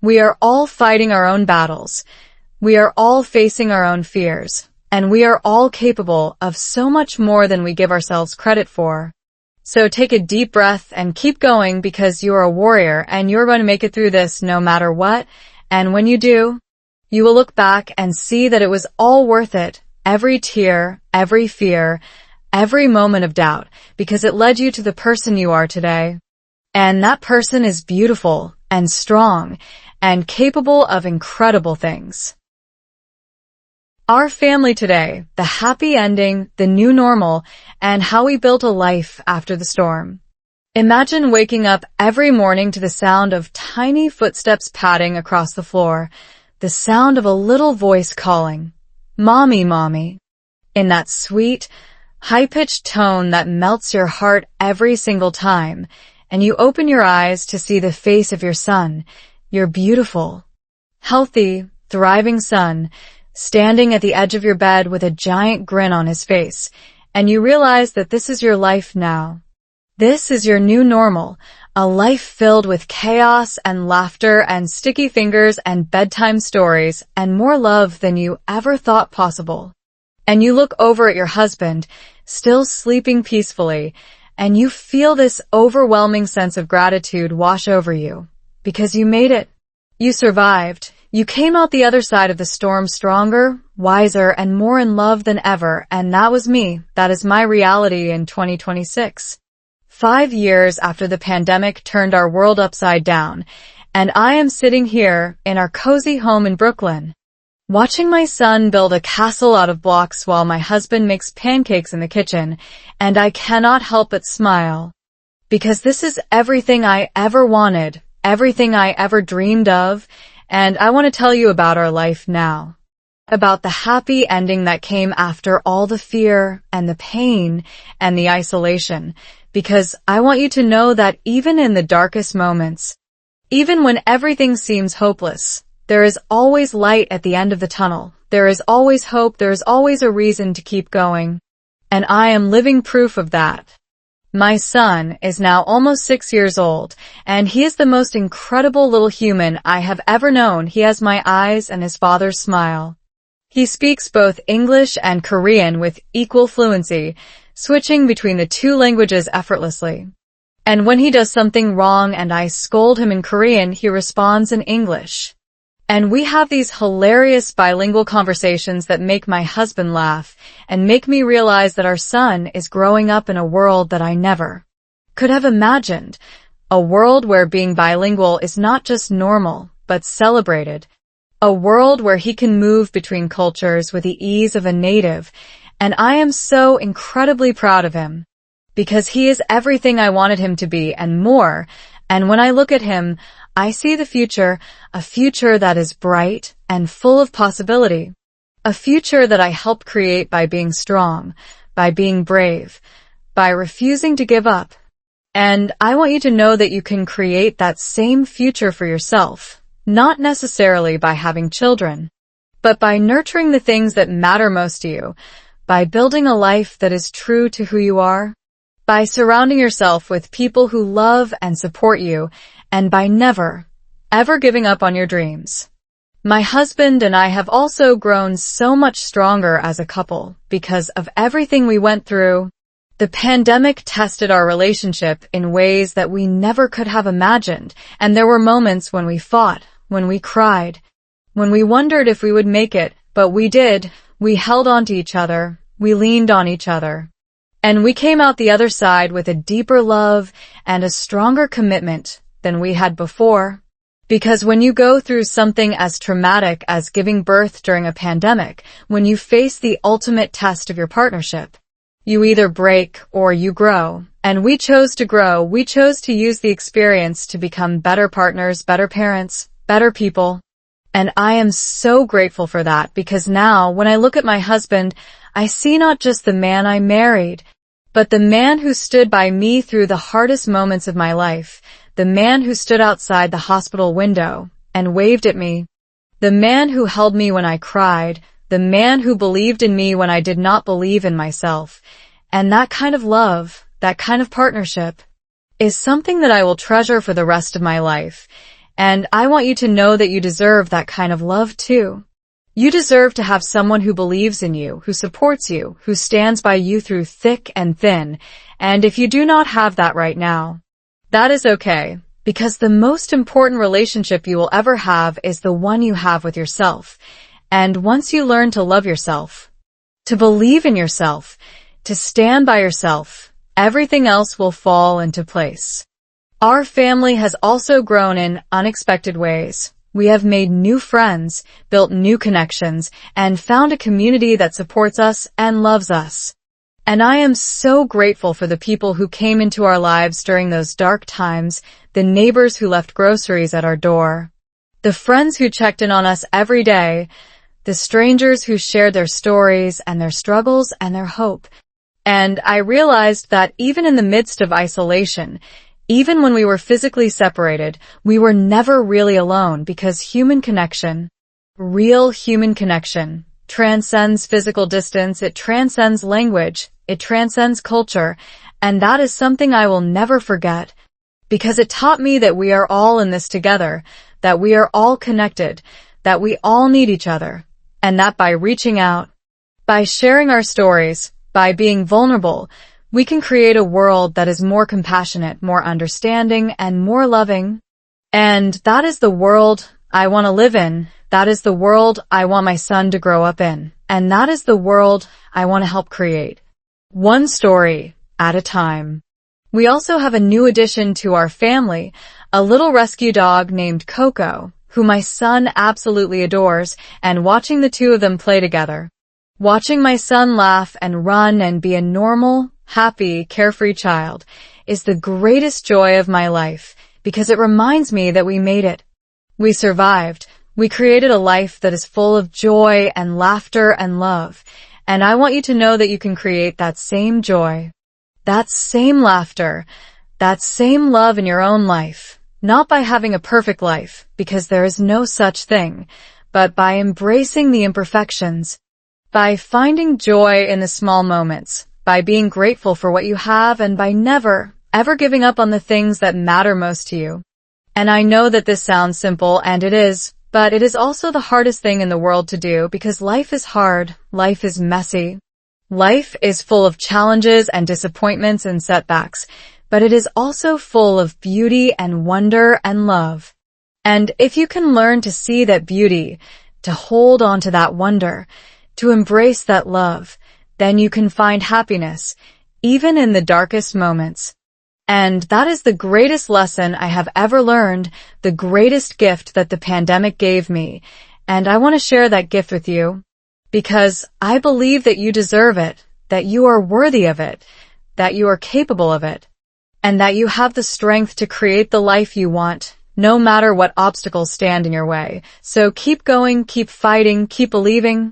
We are all fighting our own battles. We are all facing our own fears. And we are all capable of so much more than we give ourselves credit for. So take a deep breath and keep going because you are a warrior and you're going to make it through this no matter what. And when you do, you will look back and see that it was all worth it. Every tear, every fear, every moment of doubt, because it led you to the person you are today. And that person is beautiful and strong and capable of incredible things. Our family today, the happy ending, the new normal, and how we built a life after the storm. Imagine waking up every morning to the sound of tiny footsteps padding across the floor, the sound of a little voice calling, "Mommy, Mommy," in that sweet, high-pitched tone that melts your heart every single time, and you open your eyes to see the face of your son, your beautiful, healthy, thriving son, standing at the edge of your bed with a giant grin on his face, and you realize that this is your life now. This is your new normal, a life filled with chaos and laughter and sticky fingers and bedtime stories and more love than you ever thought possible. And you look over at your husband, still sleeping peacefully, and you feel this overwhelming sense of gratitude wash over you. Because you made it. You survived. You came out the other side of the storm stronger, wiser, and more in love than ever, and that was me. That is my reality in 2026. 5 years after the pandemic turned our world upside down, and I am sitting here in our cozy home in Brooklyn, watching my son build a castle out of blocks while my husband makes pancakes in the kitchen, and I cannot help but smile. Because this is everything I ever wanted, everything I ever dreamed of, and I want to tell you about our life now. About the happy ending that came after all the fear and the pain and the isolation, because I want you to know that even in the darkest moments, even when everything seems hopeless, there is always light at the end of the tunnel. There is always hope. There is always a reason to keep going. And I am living proof of that. My son is now almost 6 years old, and he is the most incredible little human I have ever known. He has my eyes and his father's smile. He speaks both English and Korean with equal fluency, switching between the two languages effortlessly. And when he does something wrong and I scold him in Korean, he responds in English. And we have these hilarious bilingual conversations that make my husband laugh and make me realize that our son is growing up in a world that I never could have imagined. A world where being bilingual is not just normal, but celebrated. A world where he can move between cultures with the ease of a native. And I am so incredibly proud of him. Because he is everything I wanted him to be and more. And when I look at him, I see the future, a future that is bright and full of possibility. A future that I helped create by being strong, by being brave, by refusing to give up. And I want you to know that you can create that same future for yourself, not necessarily by having children, but by nurturing the things that matter most to you, by building a life that is true to who you are, by surrounding yourself with people who love and support you, and by never, ever giving up on your dreams. My husband and I have also grown so much stronger as a couple because of everything we went through. The pandemic tested our relationship in ways that we never could have imagined, and there were moments when we fought, when we cried, when we wondered if we would make it, but we did. We held on to each other, we leaned on each other. And we came out the other side with a deeper love and a stronger commitment than we had before. Because when you go through something as traumatic as giving birth during a pandemic, when you face the ultimate test of your partnership, you either break or you grow. And we chose to grow. We chose to use the experience to become better partners, better parents, better people. And I am so grateful for that because now when I look at my husband, I see not just the man I married, but the man who stood by me through the hardest moments of my life, the man who stood outside the hospital window and waved at me, the man who held me when I cried, the man who believed in me when I did not believe in myself. And that kind of love, that kind of partnership, is something that I will treasure for the rest of my life. And I want you to know that you deserve that kind of love too. You deserve to have someone who believes in you, who supports you, who stands by you through thick and thin. And if you do not have that right now, that is okay, because the most important relationship you will ever have is the one you have with yourself. And once you learn to love yourself, to believe in yourself, to stand by yourself, everything else will fall into place. Our family has also grown in unexpected ways. We have made new friends, built new connections, and found a community that supports us and loves us. And I am so grateful for the people who came into our lives during those dark times, the neighbors who left groceries at our door, the friends who checked in on us every day, the strangers who shared their stories and their struggles and their hope. And I realized that even in the midst of isolation, even when we were physically separated, we were never really alone because human connection, real human connection, transcends physical distance, it transcends language, it transcends culture, and that is something I will never forget because it taught me that we are all in this together, that we are all connected, that we all need each other, and that by reaching out, by sharing our stories, by being vulnerable, we can create a world that is more compassionate, more understanding, and more loving. And that is the world I want to live in. That is the world I want my son to grow up in. And that is the world I want to help create. One story at a time. We also have a new addition to our family, a little rescue dog named Coco, who my son absolutely adores, and watching the two of them play together. Watching my son laugh and run and be a normal, happy, carefree child is the greatest joy of my life because it reminds me that we made it. We survived. We created a life that is full of joy and laughter and love. And I want you to know that you can create that same joy, that same laughter, that same love in your own life, not by having a perfect life, because there is no such thing, but by embracing the imperfections, by finding joy in the small moments, by being grateful for what you have, and by never, ever giving up on the things that matter most to you. And I know that this sounds simple, and it is, but it is also the hardest thing in the world to do because life is hard, life is messy. Life is full of challenges and disappointments and setbacks, but it is also full of beauty and wonder and love. And if you can learn to see that beauty, to hold on to that wonder, to embrace that love, then you can find happiness, even in the darkest moments. And that is the greatest lesson I have ever learned, the greatest gift that the pandemic gave me. And I want to share that gift with you, because I believe that you deserve it, that you are worthy of it, that you are capable of it, and that you have the strength to create the life you want, no matter what obstacles stand in your way. So keep going, keep fighting, keep believing,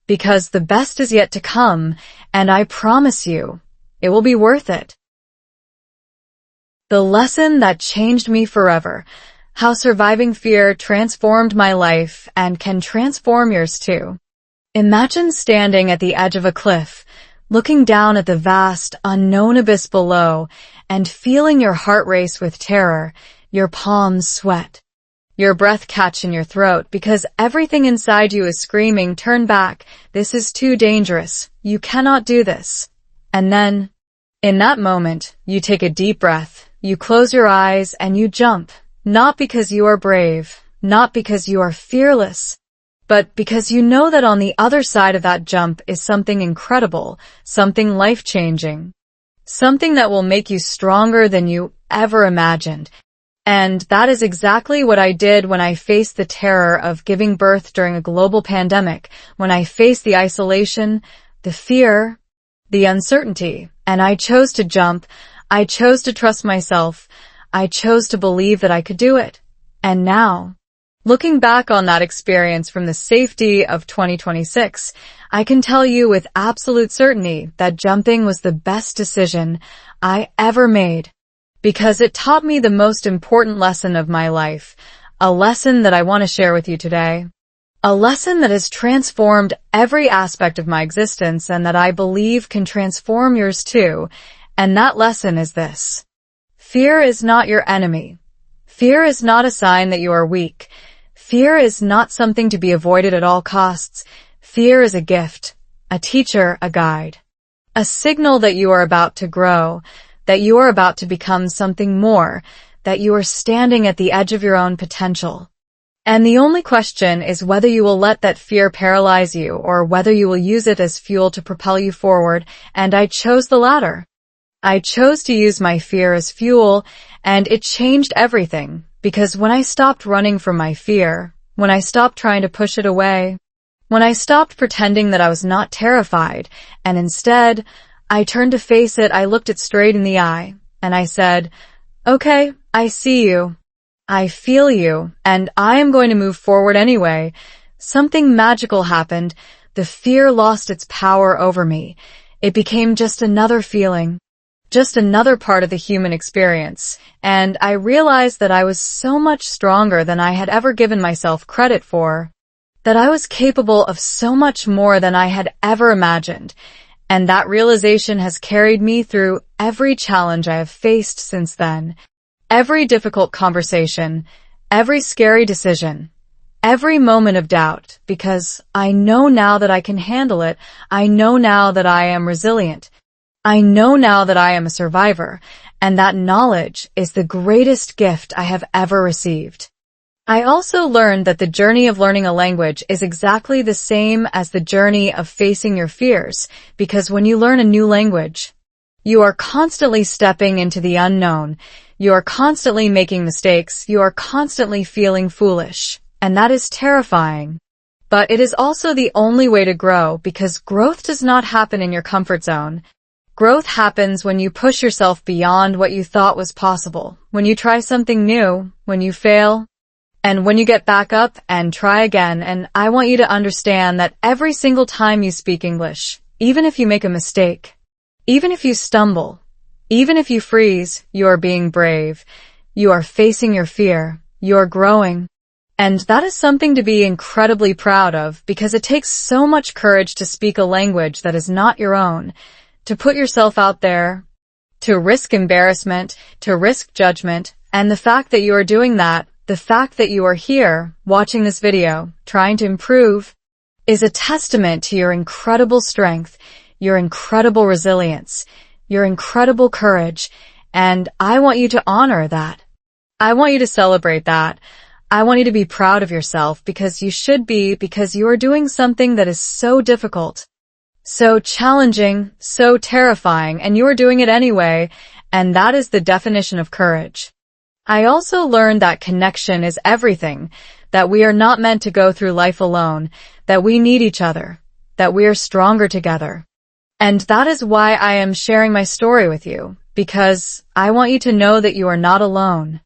because the best is yet to come, and I promise you, it will be worth it. The lesson that changed me forever, how surviving fear transformed my life and can transform yours too. Imagine standing at the edge of a cliff, looking down at the vast, unknown abyss below, and feeling your heart race with terror, your palms sweat, your breath catch in your throat because everything inside you is screaming, "Turn back, this is too dangerous, you cannot do this." And then, in that moment, you take a deep breath, you close your eyes, and you jump, not because you are brave, not because you are fearless, but because you know that on the other side of that jump is something incredible, something life-changing, something that will make you stronger than you ever imagined. And that is exactly what I did when I faced the terror of giving birth during a global pandemic, when I faced the isolation, the fear, the uncertainty, and I chose to jump. I chose to trust myself. I chose to believe that I could do it. And now, looking back on that experience from the safety of 2026, I can tell you with absolute certainty that jumping was the best decision I ever made, because it taught me the most important lesson of my life, a lesson that I want to share with you today, a lesson that has transformed every aspect of my existence and that I believe can transform yours too, and that lesson is this. Fear is not your enemy. Fear is not a sign that you are weak. Fear is not something to be avoided at all costs. Fear is a gift, a teacher, a guide, a signal that you are about to grow, that you are about to become something more, that you are standing at the edge of your own potential. And the only question is whether you will let that fear paralyze you or whether you will use it as fuel to propel you forward, and I chose the latter. I chose to use my fear as fuel, and it changed everything, because when I stopped running from my fear, when I stopped trying to push it away, when I stopped pretending that I was not terrified, and instead, I turned to face it, I looked it straight in the eye, and I said, "Okay, I see you. I feel you, and I am going to move forward anyway." Something magical happened. The fear lost its power over me. It became just another feeling, just another part of the human experience, and I realized that I was so much stronger than I had ever given myself credit for, that I was capable of so much more than I had ever imagined, and that realization has carried me through every challenge I have faced since then, every difficult conversation, every scary decision, every moment of doubt, because I know now that I can handle it. I know now that I am resilient. I know now that I am a survivor, and that knowledge is the greatest gift I have ever received. I also learned that the journey of learning a language is exactly the same as the journey of facing your fears, because when you learn a new language, you are constantly stepping into the unknown, you are constantly making mistakes, you are constantly feeling foolish, and that is terrifying. But it is also the only way to grow, because growth does not happen in your comfort zone. Growth happens when you push yourself beyond what you thought was possible, when you try something new, when you fail, and when you get back up and try again. And I want you to understand that every single time you speak English, even if you make a mistake, even if you stumble, even if you freeze, you are being brave. You are facing your fear. You are growing. And that is something to be incredibly proud of, because it takes so much courage to speak a language that is not your own, to put yourself out there, to risk embarrassment, to risk judgment, and the fact that you are doing that, the fact that you are here, watching this video, trying to improve, is a testament to your incredible strength, your incredible resilience, your incredible courage, and I want you to honor that. I want you to celebrate that. I want you to be proud of yourself because you should be, because you are doing something that is so difficult, so challenging, so terrifying, and you are doing it anyway, and that is the definition of courage. I also learned that connection is everything, that we are not meant to go through life alone, that we need each other, that we are stronger together. And that is why I am sharing my story with you, because I want you to know that you are not alone,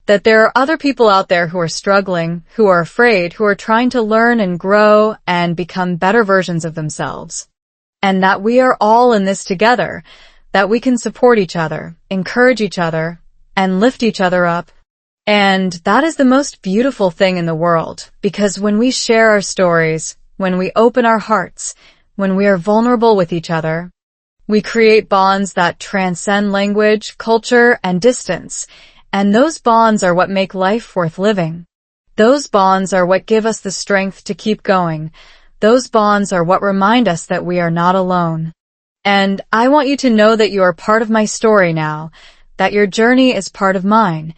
that there are other people out there who are struggling, who are afraid, who are trying to learn and grow and become better versions of themselves. And that we are all in this together, that we can support each other, encourage each other, and lift each other up. And that is the most beautiful thing in the world, because when we share our stories, when we open our hearts, when we are vulnerable with each other, we create bonds that transcend language, culture, and distance. And those bonds are what make life worth living. Those bonds are what give us the strength to keep going. Those bonds are what remind us that we are not alone. And I want you to know that you are part of my story now, that your journey is part of mine,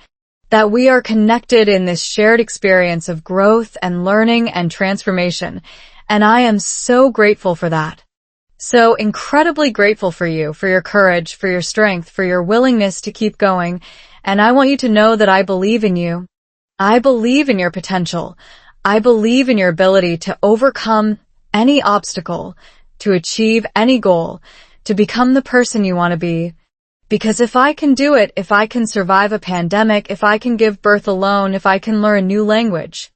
that we are connected in this shared experience of growth and learning and transformation. And I am so grateful for that. So incredibly grateful for you, for your courage, for your strength, for your willingness to keep going. And I want you to know that I believe in you. I believe in your potential. I believe in your ability to overcome any obstacle, to achieve any goal, to become the person you want to be. Because if I can do it, if I can survive a pandemic, if I can give birth alone, if I can learn a new language,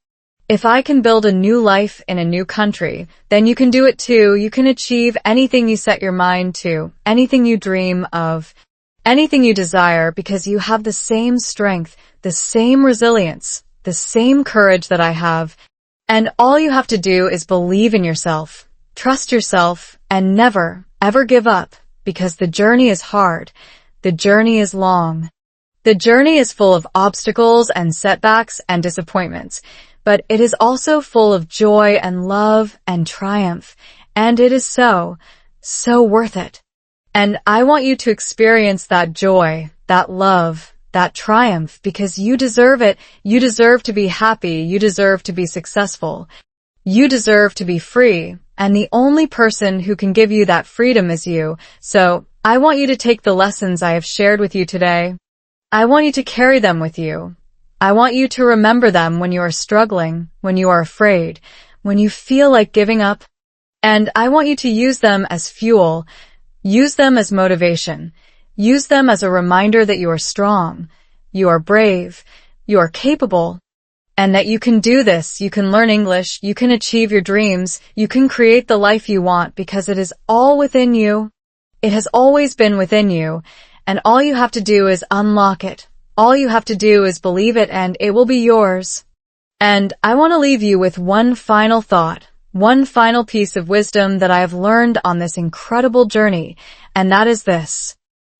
if I can build a new life in a new country, then you can do it too. You can achieve anything you set your mind to, anything you dream of, anything you desire, because you have the same strength, the same resilience, the same courage that I have. And all you have to do is believe in yourself, trust yourself, and never, ever give up, because the journey is hard. The journey is long. The journey is full of obstacles and setbacks and disappointments, but it is also full of joy and love and triumph, and it is so worth it. And I want you to experience that joy, that love, that triumph, because you deserve it. You deserve to be happy. You deserve to be successful. You deserve to be free. And the only person who can give you that freedom is you. So I want you to take the lessons I have shared with you today. I want you to carry them with you. I want you to remember them when you are struggling, when you are afraid, when you feel like giving up. And I want you to use them as fuel. Use them as motivation. Use them as a reminder that you are strong, you are brave, you are capable, and that you can do this. You can learn English, you can achieve your dreams, you can create the life you want, because it is all within you. It has always been within you, and all you have to do is unlock it. All you have to do is believe it, and it will be yours. And I want to leave you with one final thought, one final piece of wisdom that I have learned on this incredible journey, and that is this.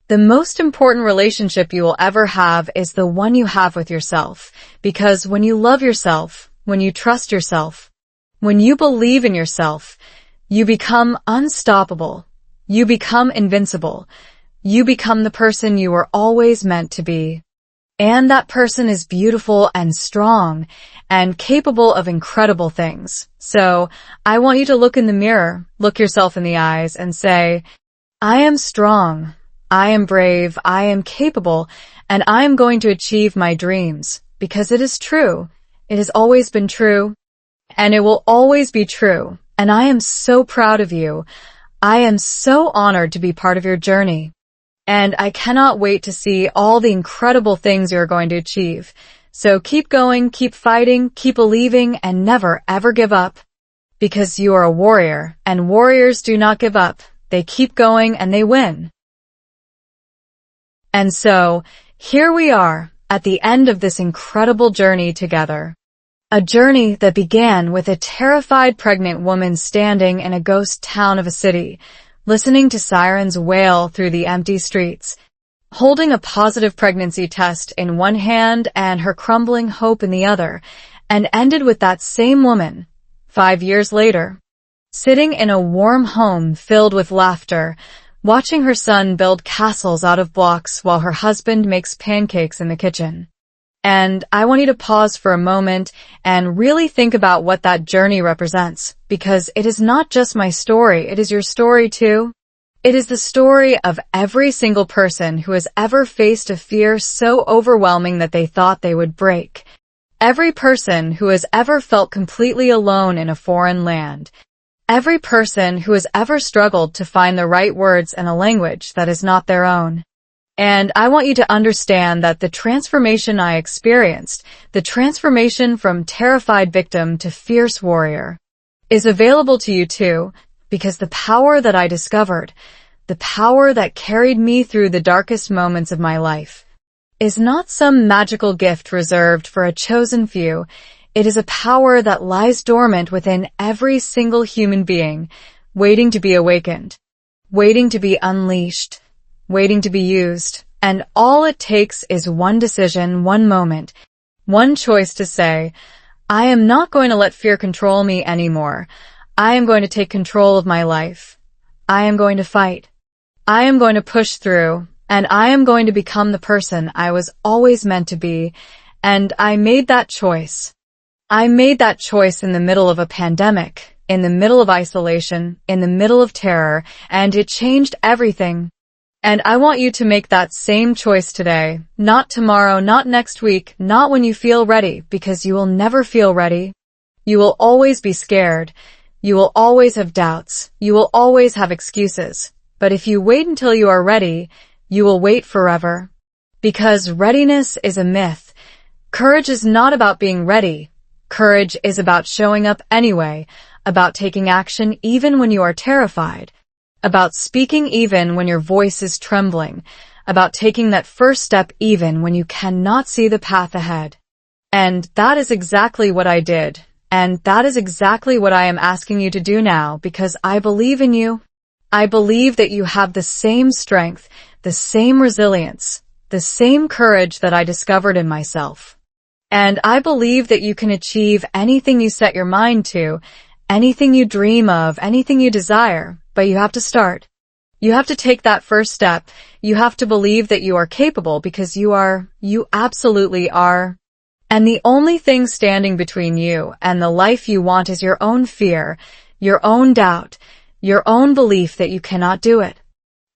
The most important relationship you will ever have is the one you have with yourself, because when you love yourself, when you trust yourself, when you believe in yourself, you become unstoppable, you become invincible, you become the person you were always meant to be. And that person is beautiful and strong and capable of incredible things. So I want you to look in the mirror, look yourself in the eyes and say, I am strong. I am brave, I am capable, and I am going to achieve my dreams, because it is true. It has always been true, and it will always be true, and I am so proud of you. I am so honored to be part of your journey, and I cannot wait to see all the incredible things you're going to achieve. So keep going, keep fighting, keep believing, and never ever give up, because you are a warrior, and warriors do not give up. They keep going and they win. And so, here we are, at the end of this incredible journey together. A journey that began with a terrified pregnant woman standing in a ghost town of a city, listening to sirens wail through the empty streets, holding a positive pregnancy test in one hand and her crumbling hope in the other, and ended with that same woman, 5 years later, sitting in a warm home filled with laughter, watching her son build castles out of blocks while her husband makes pancakes in the kitchen. And I want you to pause for a moment and really think about what that journey represents, because it is not just my story, it is your story too. It is the story of every single person who has ever faced a fear so overwhelming that they thought they would break. Every person who has ever felt completely alone in a foreign land. Every person who has ever struggled to find the right words in a language that is not their own. And I want you to understand that the transformation I experienced, the transformation from terrified victim to fierce warrior, is available to you too, because the power that I discovered, the power that carried me through the darkest moments of my life, is not some magical gift reserved for a chosen few. It is a power that lies dormant within every single human being, waiting to be awakened, waiting to be unleashed, waiting to be used. And all it takes is one decision, one moment, one choice to say, I am not going to let fear control me anymore. I am going to take control of my life. I am going to fight. I am going to push through, and I am going to become the person I was always meant to be. And I made that choice. I made that choice in the middle of a pandemic, in the middle of isolation, in the middle of terror, and it changed everything. And I want you to make that same choice today, not tomorrow, not next week, not when you feel ready, because you will never feel ready. You will always be scared. You will always have doubts. You will always have excuses. But if you wait until you are ready, you will wait forever. Because readiness is a myth. Courage is not about being ready. Courage is about showing up anyway, about taking action even when you are terrified, about speaking even when your voice is trembling, about taking that first step even when you cannot see the path ahead. And that is exactly what I did. And that is exactly what I am asking you to do now, because I believe in you. I believe that you have the same strength, the same resilience, the same courage that I discovered in myself. And I believe that you can achieve anything you set your mind to, anything you dream of, anything you desire, but you have to start. You have to take that first step. You have to believe that you are capable, because you absolutely are. And the only thing standing between you and the life you want is your own fear, your own doubt, your own belief that you cannot do it.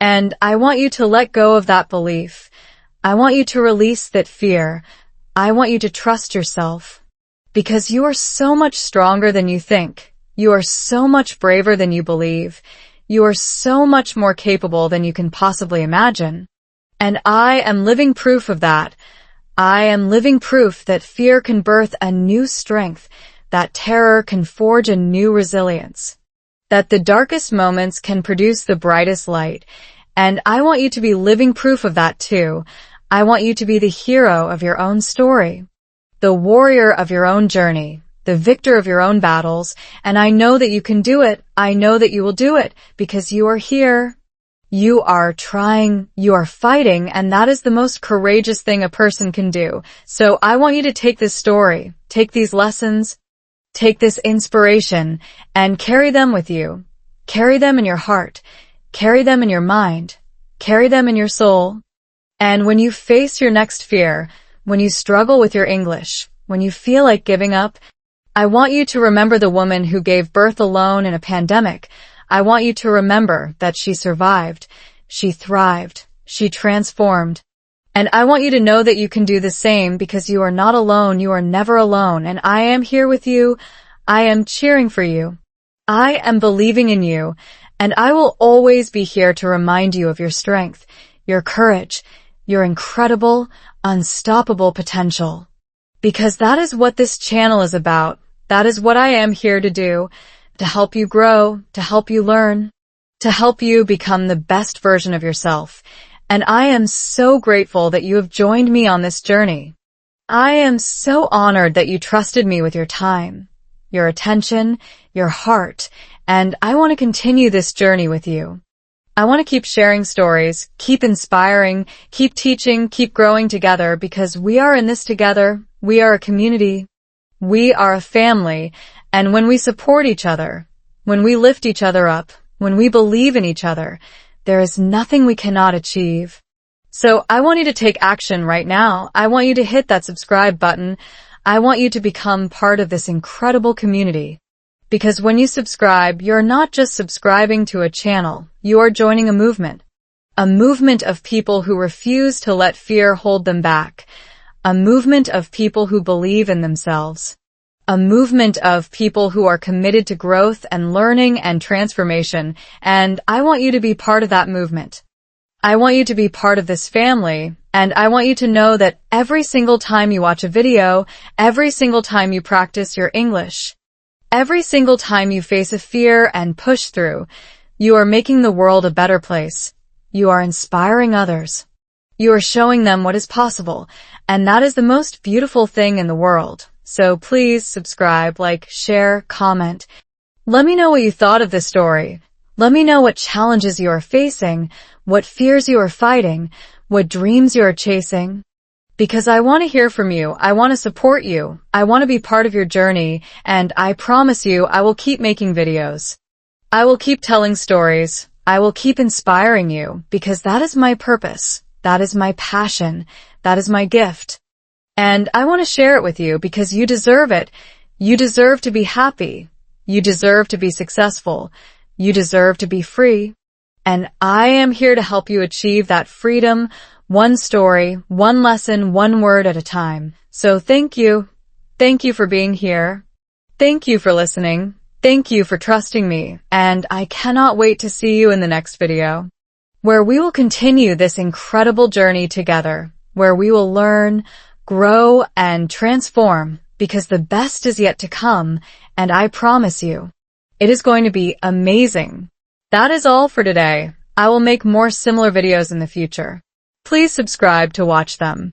And I want you to let go of that belief. I want you to release that fear. I want you to trust yourself, because you are so much stronger than you think. You are so much braver than you believe. You are so much more capable than you can possibly imagine. And I am living proof of that. I am living proof that fear can birth a new strength, that terror can forge a new resilience, that the darkest moments can produce the brightest light. And I want you to be living proof of that too. I want you to be the hero of your own story, the warrior of your own journey, the victor of your own battles, and I know that you can do it. I know that you will do it, because you are here. You are trying, you are fighting, and that is the most courageous thing a person can do. So I want you to take this story, take these lessons, take this inspiration, and carry them with you. Carry them in your heart, carry them in your mind, carry them in your soul. And when you face your next fear, when you struggle with your English, when you feel like giving up, I want you to remember the woman who gave birth alone in a pandemic. I want you to remember that she survived, she thrived, she transformed. And I want you to know that you can do the same, because you are not alone, you are never alone, and I am here with you. I am cheering for you. I am believing in you, and I will always be here to remind you of your strength, your courage, your incredible, unstoppable potential. Because that is what this channel is about. That is what I am here to do, to help you grow, to help you learn, to help you become the best version of yourself. And I am so grateful that you have joined me on this journey. I am so honored that you trusted me with your time, your attention, your heart, and I want to continue this journey with you. I want to keep sharing stories, keep inspiring, keep teaching, keep growing together because we are in this together. We are a community. We are a family. And when we support each other, when we lift each other up, when we believe in each other, there is nothing we cannot achieve. So I want you to take action right now. I want you to hit that subscribe button. I want you to become part of this incredible community. Because when you subscribe, you're not just subscribing to a channel, you are joining a movement of people who refuse to let fear hold them back, a movement of people who believe in themselves, a movement of people who are committed to growth and learning and transformation, and I want you to be part of that movement. I want you to be part of this family, and I want you to know that every single time you watch a video, every single time you practice your English, every single time you face a fear and push through, you are making the world a better place. You are inspiring others. You are showing them what is possible, and that is the most beautiful thing in the world. So please subscribe, like, share, comment. Let me know what you thought of this story. Let me know what challenges you are facing, what fears you are fighting, what dreams you are chasing. Because I want to hear from you, I want to support you, I want to be part of your journey, and I promise you I will keep making videos. I will keep telling stories, I will keep inspiring you, because that is my purpose, that is my passion, that is my gift. And I want to share it with you because you deserve it. You deserve to be happy. You deserve to be successful. You deserve to be free. And I am here to help you achieve that freedom, one story, one lesson, one word at a time. So thank you. Thank you for being here. Thank you for listening. Thank you for trusting me. And I cannot wait to see you in the next video, where we will continue this incredible journey together, where we will learn, grow, and transform, because the best is yet to come, and I promise you, it is going to be amazing. That is all for today. I will make more similar videos in the future. Please subscribe to watch them.